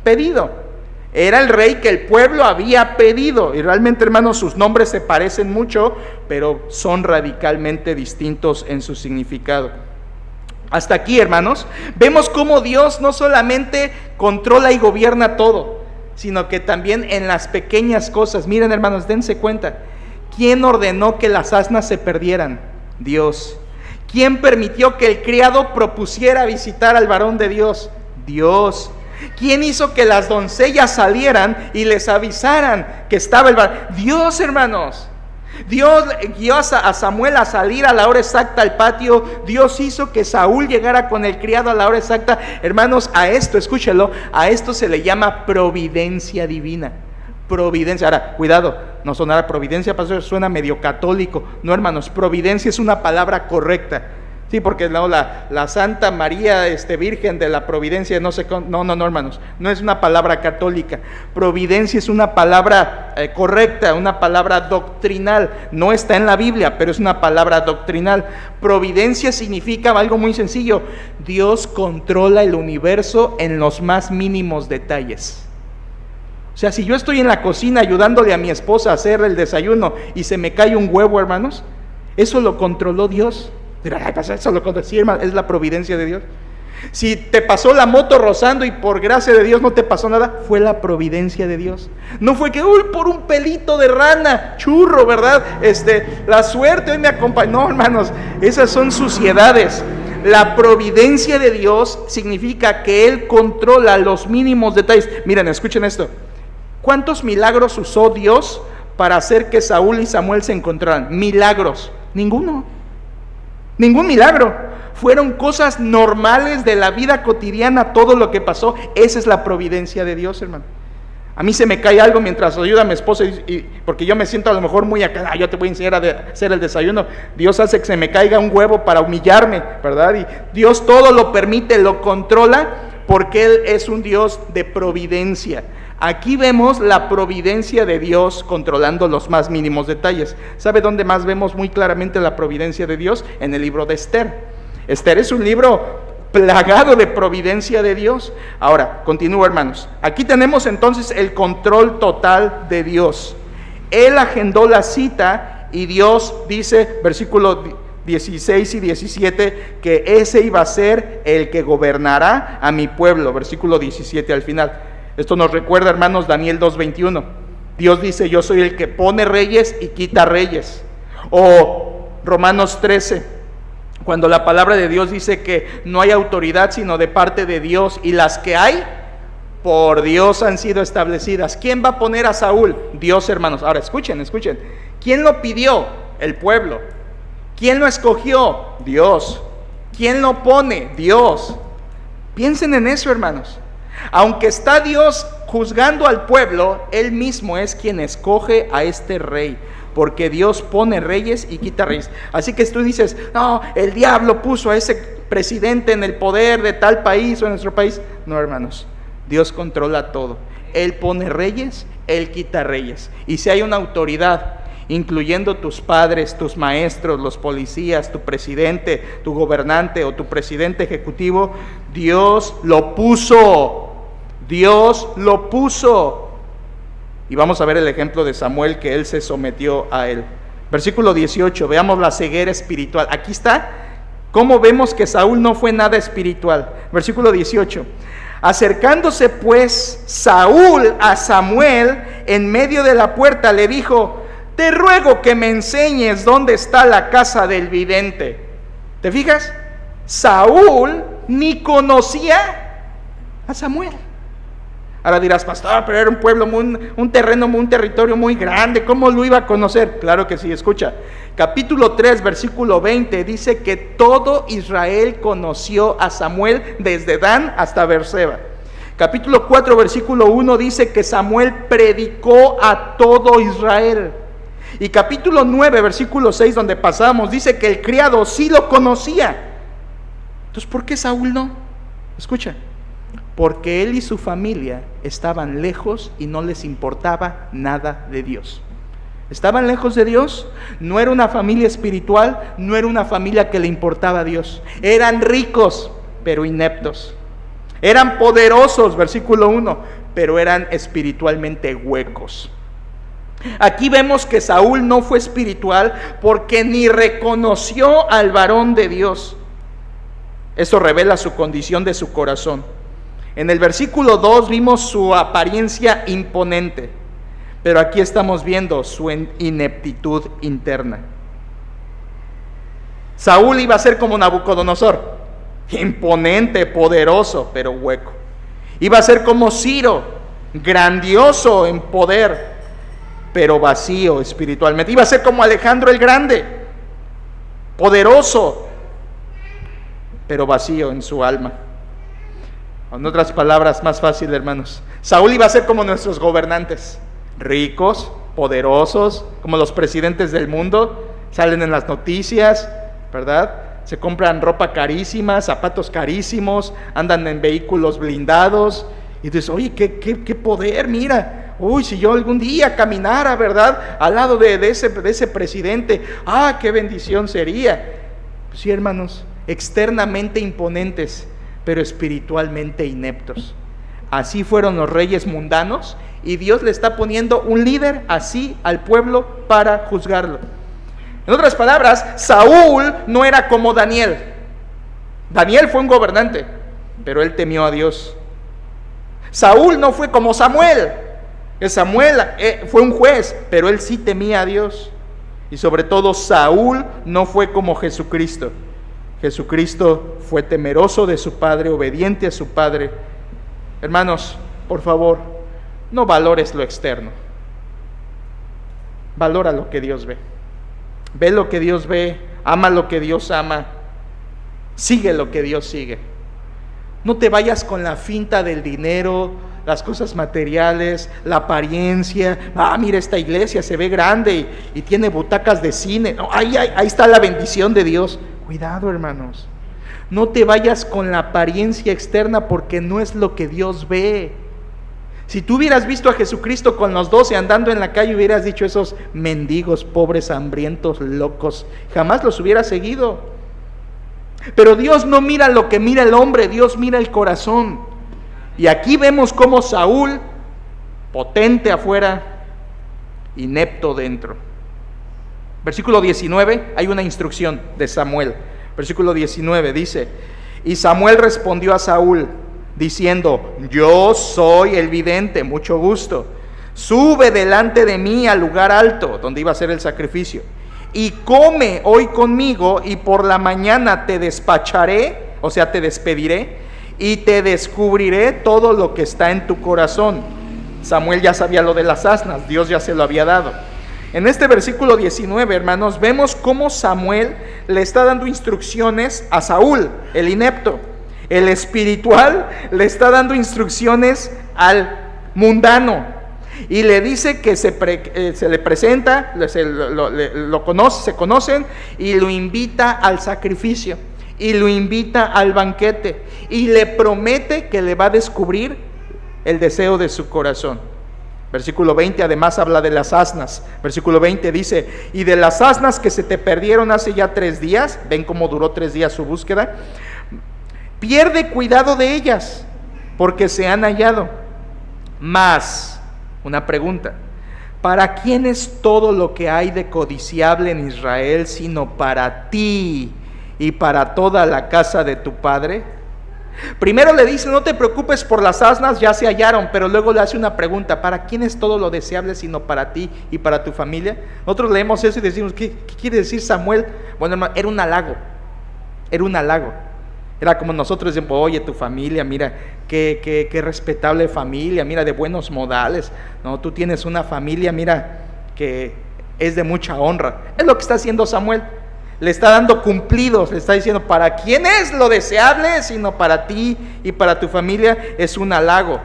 pedido. Era el rey que el pueblo había pedido. Y realmente, hermanos, sus nombres se parecen mucho, pero son radicalmente distintos en su significado. Hasta aquí, hermanos, vemos cómo Dios no solamente controla y gobierna todo, sino que también en las pequeñas cosas. Miren, hermanos, dense cuenta. ¿Quién ordenó que las asnas se perdieran? Dios. ¿Quién permitió que el criado propusiera visitar al varón de Dios? Dios. ¿Quién hizo que las doncellas salieran y les avisaran que estaba el varón? Dios, hermanos. Dios guió a Samuel a salir a la hora exacta al patio. Dios hizo que Saúl llegara con el criado a la hora exacta. Hermanos, a esto, escúchelo, a esto se le llama providencia divina. Providencia. Ahora, cuidado, no sonará providencia, pastor, suena medio católico. No, hermanos, providencia es una palabra correcta. Sí, porque no, la Santa María Virgen de la Providencia, no sé, no, hermanos, no es una palabra católica. Providencia es una palabra correcta, una palabra doctrinal. No está en la Biblia, pero es una palabra doctrinal. Providencia significa algo muy sencillo: Dios controla el universo en los más mínimos detalles. O sea, si yo estoy en la cocina ayudándole a mi esposa a hacer el desayuno y se me cae un huevo, hermanos, eso lo controló Dios. Dirá, ay, pasa, eso lo controló. Sí, hermano, es la providencia de Dios. Si te pasó la moto rozando y por gracia de Dios no te pasó nada, fue la providencia de Dios. No fue que, uy, por un pelito de rana, churro, ¿verdad? La suerte hoy me acompañó. No, hermanos, esas son suciedades. La providencia de Dios significa que Él controla los mínimos detalles. Miren, escuchen esto. ¿Cuántos milagros usó Dios para hacer que Saúl y Samuel se encontraran? Milagros. Ninguno. Ningún milagro. Fueron cosas normales de la vida cotidiana, todo lo que pasó. Esa es la providencia de Dios, hermano. A mí se me cae algo mientras ayuda a mi esposa porque yo me siento a lo mejor muy acá, yo te voy a enseñar a hacer el desayuno. Dios hace que se me caiga un huevo para humillarme, ¿verdad? Y Dios todo lo permite, lo controla, porque Él es un Dios de providencia. Aquí vemos la providencia de Dios controlando los más mínimos detalles. ¿Sabe dónde más vemos muy claramente la providencia de Dios? En el libro de Esther. Esther es un libro plagado de providencia de Dios. Ahora, continúo, hermanos. Aquí tenemos entonces el control total de Dios. Él agendó la cita y Dios dice, versículo 16 y 17, que ese iba a ser el que gobernará a mi pueblo. Versículo 17 al final. Esto nos recuerda, hermanos, Daniel 2:21. Dios dice, yo soy el que pone reyes y quita reyes. O Romanos 13. Cuando la palabra de Dios dice que no hay autoridad sino de parte de Dios, y las que hay, por Dios han sido establecidas. ¿Quién va a poner a Saúl? Dios, hermanos. Ahora escuchen. ¿Quién lo pidió? El pueblo. ¿Quién lo escogió? Dios. ¿Quién lo pone? Dios. Piensen en eso, hermanos. Aunque está Dios juzgando al pueblo, Él mismo es quien escoge a este rey. Porque Dios pone reyes y quita reyes. Así que tú dices, no, el diablo puso a ese presidente en el poder de tal país o en nuestro país. No, hermanos, Dios controla todo. Él pone reyes, Él quita reyes. Y si hay una autoridad, incluyendo tus padres, tus maestros, los policías, tu presidente, tu gobernante o tu presidente ejecutivo, Dios lo puso. Dios lo puso. Y vamos a ver el ejemplo de Samuel, que él se sometió a él. Versículo 18, veamos la ceguera espiritual. Aquí está cómo vemos que Saúl no fue nada espiritual. Versículo 18. Acercándose pues Saúl a Samuel en medio de la puerta, le dijo, te ruego que me enseñes dónde está la casa del vidente. ¿Te fijas? Saúl ni conocía a Samuel. Ahora dirás, pastor, pero era un pueblo, un territorio muy grande, ¿cómo lo iba a conocer? Claro que sí, escucha. Capítulo 3, versículo 20, dice que todo Israel conoció a Samuel desde Dan hasta Beerseba. Capítulo 4, versículo 1 dice que Samuel predicó a todo Israel. Y capítulo 9, versículo 6, donde pasamos, dice que el criado sí lo conocía. Entonces, ¿por qué Saúl no? Escucha. Porque él y su familia estaban lejos y no les importaba nada de Dios. Estaban lejos de Dios, no era una familia espiritual, no era una familia que le importaba a Dios. Eran ricos, pero ineptos. Eran poderosos, versículo 1, pero eran espiritualmente huecos. Aquí vemos que Saúl no fue espiritual porque ni reconoció al varón de Dios. Eso revela su condición de su corazón. En el versículo 2 vimos su apariencia imponente, pero aquí estamos viendo su ineptitud interna. Saúl iba a ser como Nabucodonosor, imponente, poderoso, pero hueco. Iba a ser como Ciro, grandioso en poder, pero vacío espiritualmente. Iba a ser como Alejandro el Grande, poderoso, pero vacío en su alma. En otras palabras, más fácil, hermanos, Saúl iba a ser como nuestros gobernantes, ricos, poderosos, como los presidentes del mundo, salen en las noticias, ¿verdad? Se compran ropa carísima, zapatos carísimos, andan en vehículos blindados, y dices, oye, qué poder, mira, uy, si yo algún día caminara, ¿verdad?, al lado de ese presidente, qué bendición sería. Pues sí, hermanos, externamente imponentes, pero espiritualmente ineptos. Así fueron los reyes mundanos, y Dios le está poniendo un líder así al pueblo para juzgarlo. En otras palabras, Saúl no era como Daniel. Daniel fue un gobernante, pero él temió a Dios. Saúl no fue como Samuel. Samuel fue un juez, pero él sí temía a Dios. Y sobre todo, Saúl no fue como Jesucristo. Jesucristo fue temeroso de su Padre, obediente a su Padre. Hermanos, por favor, no valores lo externo. Valora lo que Dios ve. Ve lo que Dios ve, ama lo que Dios ama, sigue lo que Dios sigue. No te vayas con la finta del dinero, las cosas materiales, la apariencia. Mira, esta iglesia se ve grande y tiene butacas de cine. No, ahí está la bendición de Dios. Cuidado, hermanos. No te vayas con la apariencia externa, porque no es lo que Dios ve. Si tú hubieras visto a Jesucristo con los 12 andando en la calle, hubieras dicho: esos mendigos, pobres, hambrientos, locos, jamás los hubiera seguido. Pero Dios no mira lo que mira el hombre, Dios mira el corazón. Y aquí vemos cómo Saúl, potente afuera, inepto dentro. Versículo 19, hay una instrucción de Samuel. Versículo 19 dice: y Samuel respondió a Saúl diciendo: yo soy el vidente, mucho gusto. Sube delante de mí al lugar alto donde iba a ser el sacrificio, y come hoy conmigo, y por la mañana te despacharé, o sea, te despediré, y te descubriré todo lo que está en tu corazón. Samuel ya sabía lo de las asnas, Dios ya se lo había dado. En este versículo 19, hermanos, vemos cómo Samuel le está dando instrucciones a Saúl, el inepto. El espiritual le está dando instrucciones al mundano, y le dice que se le presenta, se conocen, y lo invita al sacrificio, y lo invita al banquete, y le promete que le va a descubrir el deseo de su corazón. Versículo 20 además habla de las asnas. Versículo 20 dice: y de las asnas que se te perdieron hace ya 3 días, ven cómo duró 3 días su búsqueda, pierde cuidado de ellas, porque se han hallado. Mas, una pregunta: ¿para quién es todo lo que hay de codiciable en Israel, sino para ti y para toda la casa de tu padre? Primero le dice: no te preocupes por las asnas, ya se hallaron. Pero luego le hace una pregunta: ¿para quién es todo lo deseable sino para ti y para tu familia? Nosotros leemos eso y decimos: ¿qué quiere decir Samuel? Bueno, hermano, era un halago. Era un halago. Era como nosotros decimos: oye, tu familia, mira, qué respetable familia, mira, de buenos modales. No, tú tienes una familia, mira, que es de mucha honra. Es lo que está haciendo Samuel. Le está dando cumplidos, le está diciendo: ¿para quién es lo deseable sino para ti y para tu familia? Es un halago.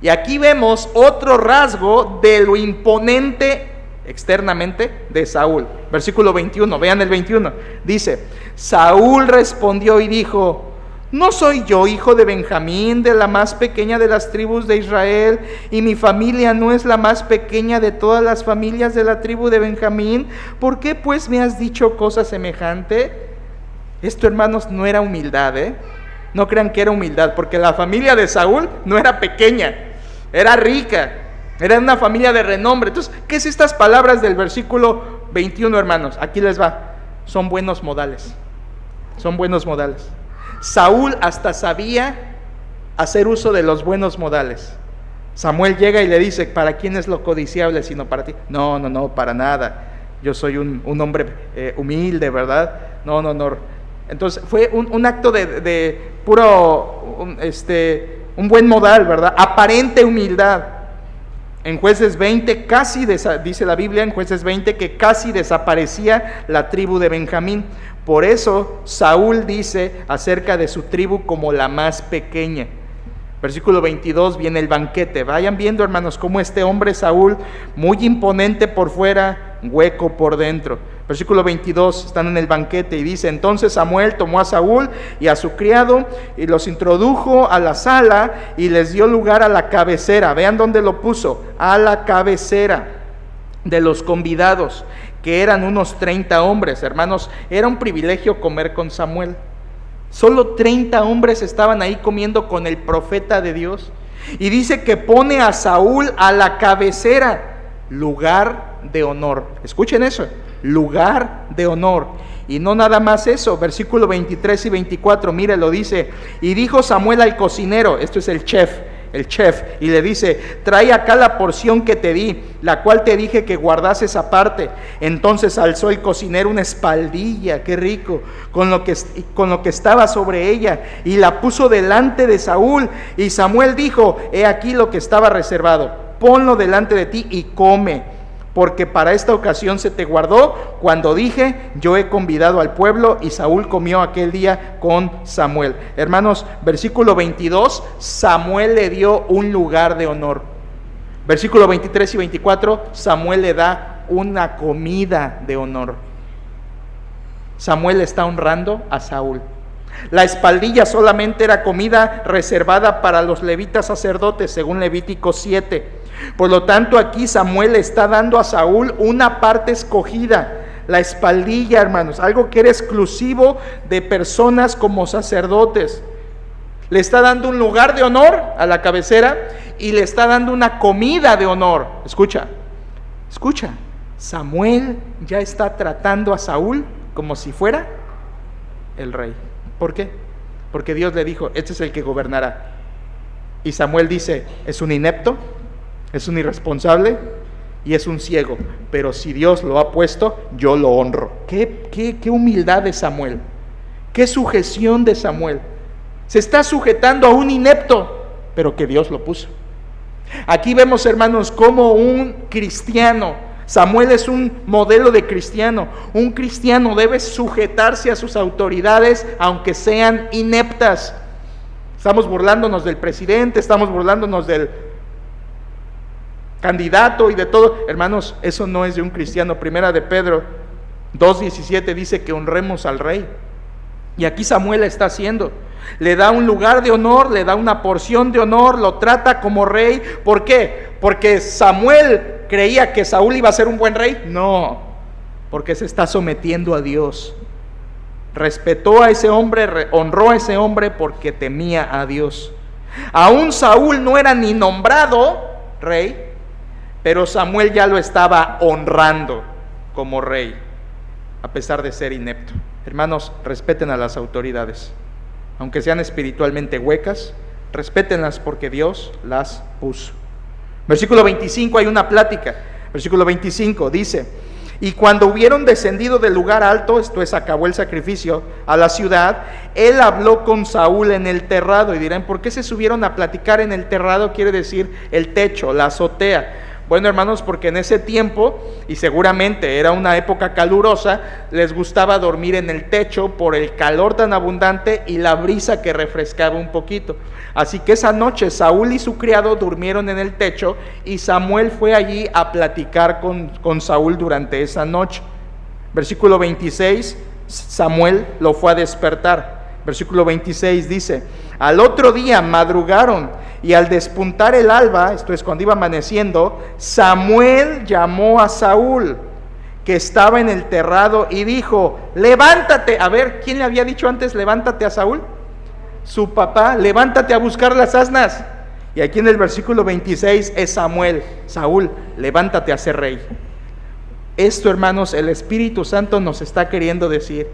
Y aquí vemos otro rasgo de lo imponente externamente de Saúl. Versículo 21, vean el 21. Dice: Saúl respondió y dijo: ¿no soy yo hijo de Benjamín, de la más pequeña de las tribus de Israel? Y mi familia no es la más pequeña de todas las familias de la tribu de Benjamín. ¿Por qué pues me has dicho cosa semejante? Esto, hermanos, no era humildad, No crean que era humildad, porque la familia de Saúl no era pequeña, era rica, era una familia de renombre. Entonces, ¿qué es estas palabras del versículo 21, hermanos? Aquí les va: son buenos modales, son buenos modales. Saúl hasta sabía hacer uso de los buenos modales. Samuel llega y le dice: ¿para quién es lo codiciable sino para ti? No, para nada. Yo soy un hombre humilde, ¿verdad? No. Entonces fue un acto de puro, un buen modal, ¿verdad? Aparente humildad. En Jueces 20 dice la Biblia en Jueces 20 que casi desaparecía la tribu de Benjamín. Por eso Saúl dice acerca de su tribu como la más pequeña. Versículo 22 viene el banquete. Vayan viendo, hermanos, cómo este hombre Saúl, muy imponente por fuera, hueco por dentro. Versículo 22, están en el banquete y dice: entonces Samuel tomó a Saúl y a su criado y los introdujo a la sala y les dio lugar a la cabecera. Vean dónde lo puso: a la cabecera de los convidados, que eran unos 30 hombres. Hermanos, era un privilegio comer con Samuel. Solo 30 hombres estaban ahí comiendo con el profeta de Dios. Y dice que pone a Saúl a la cabecera, lugar de honor. Escuchen eso: lugar de honor. Y no nada más eso, versículo 23 y 24, mire, lo dice: y dijo Samuel al cocinero, esto es el chef, y le dice: trae acá la porción que te di, la cual te dije que guardases aparte. Entonces alzó el cocinero una espaldilla, qué rico, con lo que estaba sobre ella, y la puso delante de Saúl. Y Samuel dijo: he aquí lo que estaba reservado, ponlo delante de ti y come, porque para esta ocasión se te guardó cuando dije, yo he convidado al pueblo, y Saúl comió aquel día con Samuel. Hermanos, versículo 22, Samuel le dio un lugar de honor. Versículo 23 y 24, Samuel le da una comida de honor. Samuel está honrando a Saúl. La espaldilla solamente era comida reservada para los levitas sacerdotes, según Levítico 7. Por lo tanto, aquí Samuel le está dando a Saúl una parte escogida, la espaldilla, hermanos, algo que era exclusivo de personas como sacerdotes. Le está dando un lugar de honor a la cabecera y le está dando una comida de honor. Escucha, Samuel ya está tratando a Saúl como si fuera el rey. ¿Por qué? Porque Dios le dijo, este es el que gobernará. Y Samuel dice, es un inepto, es un irresponsable y es un ciego, pero si Dios lo ha puesto, yo lo honro. Qué humildad de Samuel, qué sujeción de Samuel. Se está sujetando a un inepto, pero que Dios lo puso. Aquí vemos, hermanos, como un cristiano, Samuel es un modelo de cristiano. Un cristiano debe sujetarse a sus autoridades, aunque sean ineptas. Estamos burlándonos del presidente, estamos burlándonos del candidato y de todo. Hermanos, eso no es de un cristiano. Primera de Pedro 2:17 dice que honremos al rey. Y aquí Samuel está haciendo. Le da un lugar de honor, le da una porción de honor, lo trata como rey. ¿Por qué? Porque Samuel creía que Saúl iba a ser un buen rey. No, porque se está sometiendo a Dios. Respetó a ese hombre, honró a ese hombre porque temía a Dios. Aún Saúl no era ni nombrado rey, pero Samuel ya lo estaba honrando como rey, a pesar de ser inepto. Hermanos, respeten a las autoridades, aunque sean espiritualmente huecas, respétenlas porque Dios las puso. Versículo 25, hay una plática. Versículo 25 dice, y cuando hubieron descendido del lugar alto, esto es, acabó el sacrificio, a la ciudad, él habló con Saúl en el terrado. Y dirán, ¿por qué se subieron a platicar en el terrado? Quiere decir el techo, la azotea. Bueno, hermanos, porque en ese tiempo, y seguramente era una época calurosa, les gustaba dormir en el techo por el calor tan abundante y la brisa que refrescaba un poquito. Así que esa noche Saúl y su criado durmieron en el techo y Samuel fue allí a platicar con Saúl durante esa noche. Versículo 26, Samuel lo fue a despertar. Versículo 26 dice, al otro día madrugaron y al despuntar el alba, esto es cuando iba amaneciendo, Samuel llamó a Saúl, que estaba en el terrado, y dijo, levántate. A ver, ¿quién le había dicho antes levántate a Saúl? Su papá. Levántate a buscar las asnas. Y aquí en el versículo 26 es Samuel, Saúl, levántate a ser rey. Esto, hermanos, el Espíritu Santo nos está queriendo decir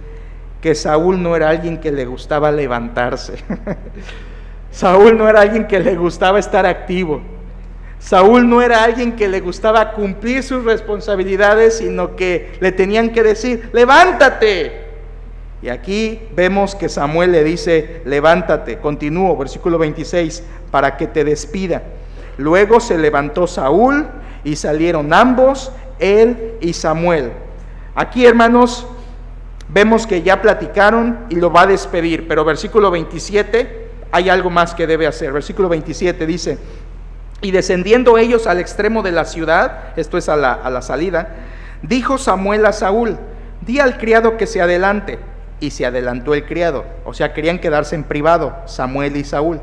que Saúl no era alguien que le gustaba levantarse. Saúl no era alguien que le gustaba estar activo. Saúl no era alguien que le gustaba cumplir sus responsabilidades, sino que le tenían que decir, levántate. Y aquí vemos que Samuel le dice, levántate. Continúo, versículo 26, para que te despida. Luego se levantó Saúl y salieron ambos, él y Samuel. Aquí, hermanos, vemos que ya platicaron y lo va a despedir, pero versículo 27, hay algo más que debe hacer. Versículo 27 dice, y descendiendo ellos al extremo de la ciudad, esto es a la salida, dijo Samuel a Saúl, di al criado que se adelante. Y se adelantó el criado, o sea, querían quedarse en privado, Samuel y Saúl.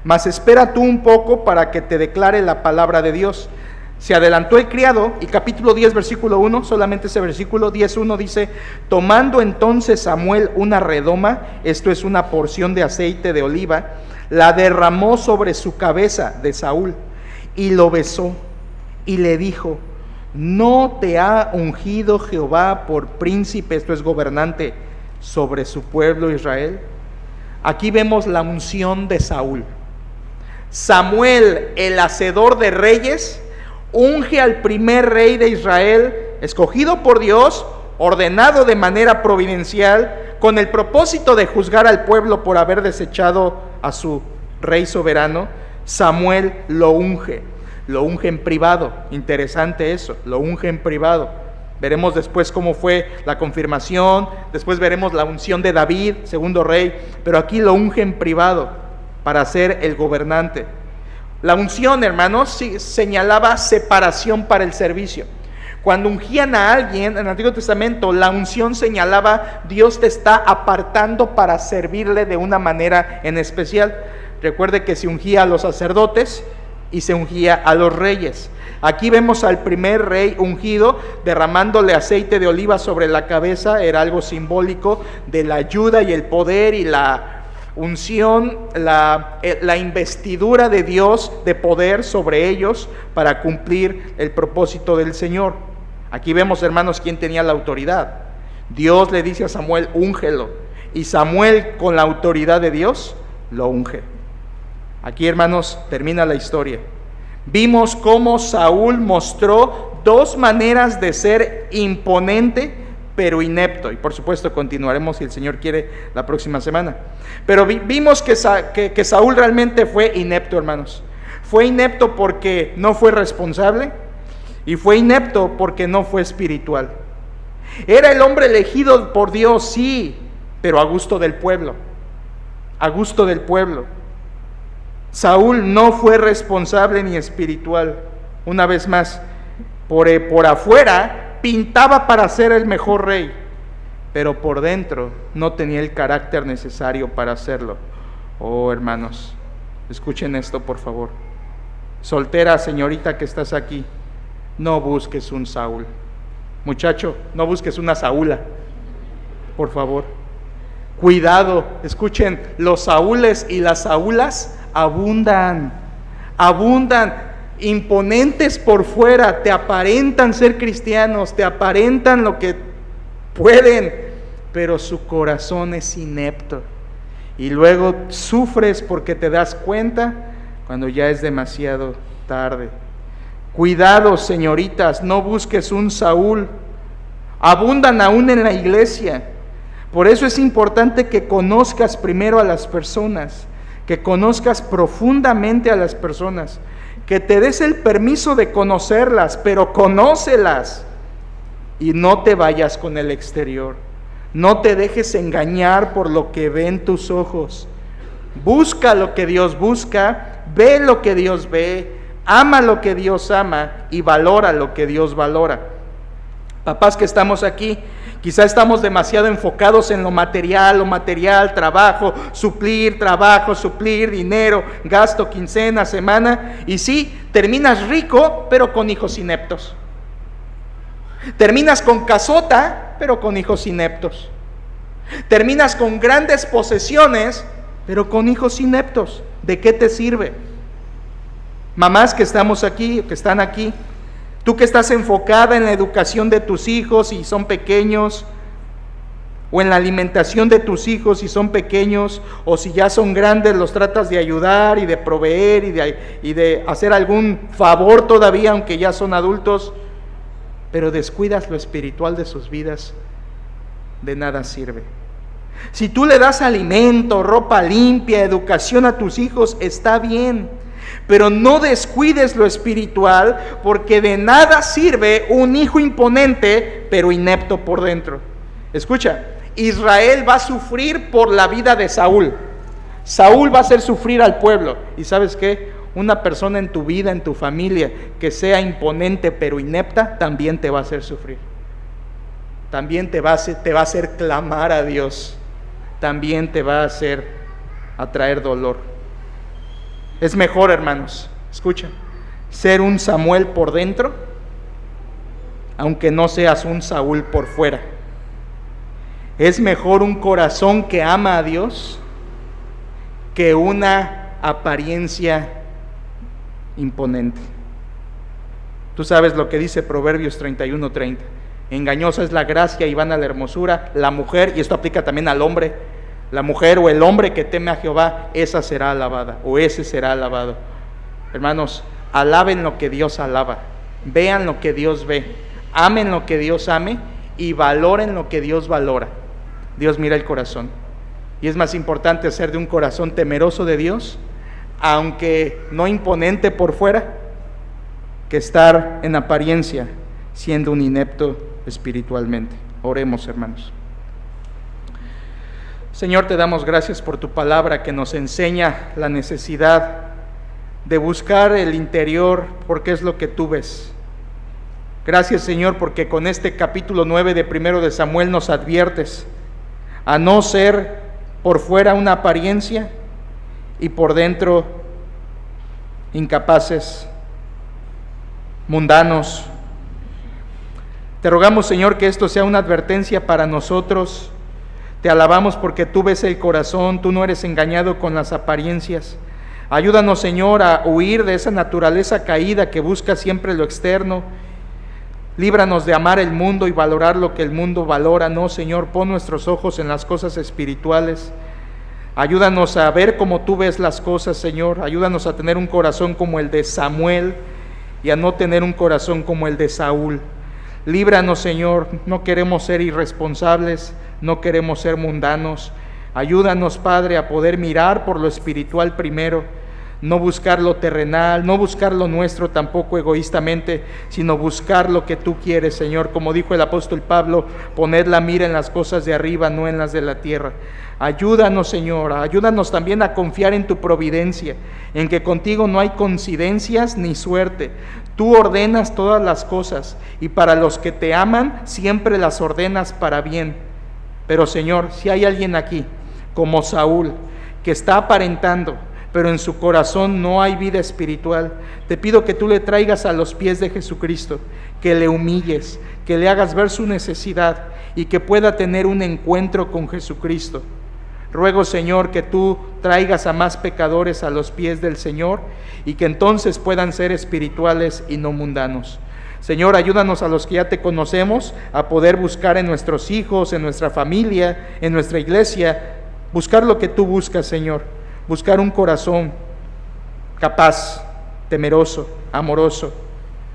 Mas espera tú un poco para que te declare la palabra de Dios. Se adelantó el criado, y capítulo 10, versículo 1, solamente ese versículo 10:1 dice, tomando entonces Samuel una redoma, esto es una porción de aceite de oliva, la derramó sobre su cabeza de Saúl, y lo besó, y le dijo, ¿no te ha ungido Jehová por príncipe, esto es gobernante, sobre su pueblo Israel? Aquí vemos la unción de Saúl. Samuel, el hacedor de reyes, unge al primer rey de Israel, escogido por Dios, ordenado de manera providencial, con el propósito de juzgar al pueblo por haber desechado a su rey soberano. Samuel lo unge. lo unge en privado. Interesante eso, lo unge en privado. Veremos después cómo fue la confirmación, después veremos la unción de David, segundo rey, pero aquí lo unge en privado para ser el gobernante. La unción, hermanos, señalaba separación para el servicio. Cuando ungían a alguien en el Antiguo Testamento, la unción señalaba: Dios te está apartando para servirle de una manera en especial. Recuerde que se ungía a los sacerdotes y se ungía a los reyes. Aquí vemos al primer rey ungido derramándole aceite de oliva sobre la cabeza. Era algo simbólico de la ayuda y el poder y la unción, la investidura de Dios de poder sobre ellos para cumplir el propósito del Señor. Aquí vemos, hermanos, quién tenía la autoridad. Dios le dice a Samuel: úngelo, y Samuel, con la autoridad de Dios, lo unge. Aquí, hermanos, termina la historia. Vimos cómo Saúl mostró dos maneras de ser imponente pero inepto, y por supuesto continuaremos, si el Señor quiere, la próxima semana. Pero vimos que Saúl realmente fue inepto, hermanos. Fue inepto porque no fue responsable, y fue inepto porque no fue espiritual. Era el hombre elegido por Dios, sí, pero a gusto del pueblo. A gusto del pueblo. Saúl no fue responsable ni espiritual. Una vez más, por afuera pintaba para ser el mejor rey, pero por dentro no tenía el carácter necesario para hacerlo. Oh, hermanos, escuchen esto, por favor. Soltera, señorita que estás aquí, no busques un Saúl. Muchacho, no busques una Saúla, por favor. Cuidado, escuchen, los Saúles y las Saúlas abundan, imponentes por fuera, te aparentan ser cristianos, te aparentan lo que pueden, pero su corazón es inepto. Y luego sufres porque te das cuenta cuando ya es demasiado tarde. Cuidado, señoritas, no busques un Saúl. Abundan aún en la iglesia. Por eso es importante que conozcas primero a las personas, que conozcas profundamente a las personas, que te des el permiso de conocerlas, pero conócelas y no te vayas con el exterior. No te dejes engañar por lo que ven tus ojos. Busca lo que Dios busca, ve lo que Dios ve, ama lo que Dios ama y valora lo que Dios valora. Papás que estamos aquí, quizá estamos demasiado enfocados en lo material, trabajo, suplir, dinero, gasto, quincena, semana, y sí, terminas rico, pero con hijos ineptos. Terminas con casota, pero con hijos ineptos. Terminas con grandes posesiones, pero con hijos ineptos. ¿De qué te sirve? Mamás que estamos aquí, que están aquí, tú que estás enfocada en la educación de tus hijos si son pequeños, o en la alimentación de tus hijos si son pequeños, o si ya son grandes los tratas de ayudar y de proveer y de hacer algún favor todavía aunque ya son adultos, pero descuidas lo espiritual de sus vidas, de nada sirve. Si tú le das alimento, ropa limpia, educación a tus hijos, está bien, pero no descuides lo espiritual, porque de nada sirve un hijo imponente pero inepto por dentro. Escucha, Israel va a sufrir por la vida de Saúl. Saúl va a hacer sufrir al pueblo. ¿Y sabes qué? Una persona en tu vida, en tu familia, que sea imponente pero inepta, también te va a hacer sufrir. También te va a hacer clamar a Dios. También te va a hacer atraer dolor. Es mejor, hermanos, escucha, ser un Samuel por dentro, aunque no seas un Saúl por fuera. Es mejor un corazón que ama a Dios que una apariencia imponente. Tú sabes lo que dice Proverbios 31:30. Engañosa es la gracia y vana la hermosura. La mujer, y esto aplica también al hombre, la mujer o el hombre que teme a Jehová, esa será alabada, o ese será alabado. Hermanos, alaben lo que Dios alaba, vean lo que Dios ve, amen lo que Dios ame y valoren lo que Dios valora. Dios mira el corazón, y es más importante hacer de un corazón temeroso de Dios, aunque no imponente por fuera, que estar en apariencia siendo un inepto espiritualmente. Oremos, hermanos. Señor, te damos gracias por tu palabra que nos enseña la necesidad de buscar el interior, porque es lo que tú ves. Gracias, Señor, porque con este capítulo 9 de 1 de Samuel nos adviertes a no ser por fuera una apariencia y por dentro incapaces, mundanos. Te rogamos, Señor, que esto sea una advertencia para nosotros. Te alabamos porque tú ves el corazón, tú no eres engañado con las apariencias. Ayúdanos, Señor, a huir de esa naturaleza caída que busca siempre lo externo. Líbranos de amar el mundo y valorar lo que el mundo valora. No, Señor, pon nuestros ojos en las cosas espirituales. Ayúdanos a ver como tú ves las cosas, Señor. Ayúdanos a tener un corazón como el de Samuel y a no tener un corazón como el de Saúl. Líbranos, Señor, no queremos ser irresponsables, no queremos ser mundanos. Ayúdanos, Padre, a poder mirar por lo espiritual primero, no buscar lo terrenal, no buscar lo nuestro tampoco egoístamente, sino buscar lo que tú quieres, Señor. Como dijo el apóstol Pablo, poned la mira en las cosas de arriba, no en las de la tierra. Ayúdanos, Señor, ayúdanos también a confiar en tu providencia, en que contigo no hay coincidencias ni suerte. Tú ordenas todas las cosas y para los que te aman siempre las ordenas para bien. Pero, Señor, si hay alguien aquí, como Saúl, que está aparentando, pero en su corazón no hay vida espiritual, te pido que tú le traigas a los pies de Jesucristo, que le humilles, que le hagas ver su necesidad y que pueda tener un encuentro con Jesucristo. Ruego, Señor, que tú traigas a más pecadores a los pies del Señor y que entonces puedan ser espirituales y no mundanos. Señor, ayúdanos a los que ya te conocemos a poder buscar en nuestros hijos, en nuestra familia, en nuestra iglesia, buscar lo que tú buscas, Señor. Buscar un corazón capaz, temeroso, amoroso,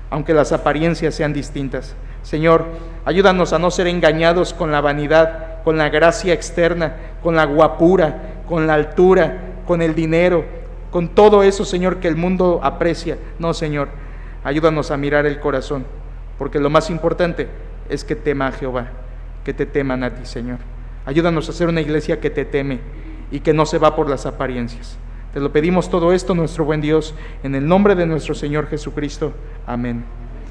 aunque las apariencias sean distintas. Señor, ayúdanos a no ser engañados con la vanidad, con la gracia externa, con la guapura, con la altura, con el dinero, con todo eso, Señor, que el mundo aprecia. No, Señor, ayúdanos a mirar el corazón, porque lo más importante es que tema a Jehová, que te teman a ti, Señor. Ayúdanos a ser una iglesia que te teme y que no se va por las apariencias. Te lo pedimos todo esto, nuestro buen Dios, en el nombre de nuestro Señor Jesucristo. Amén.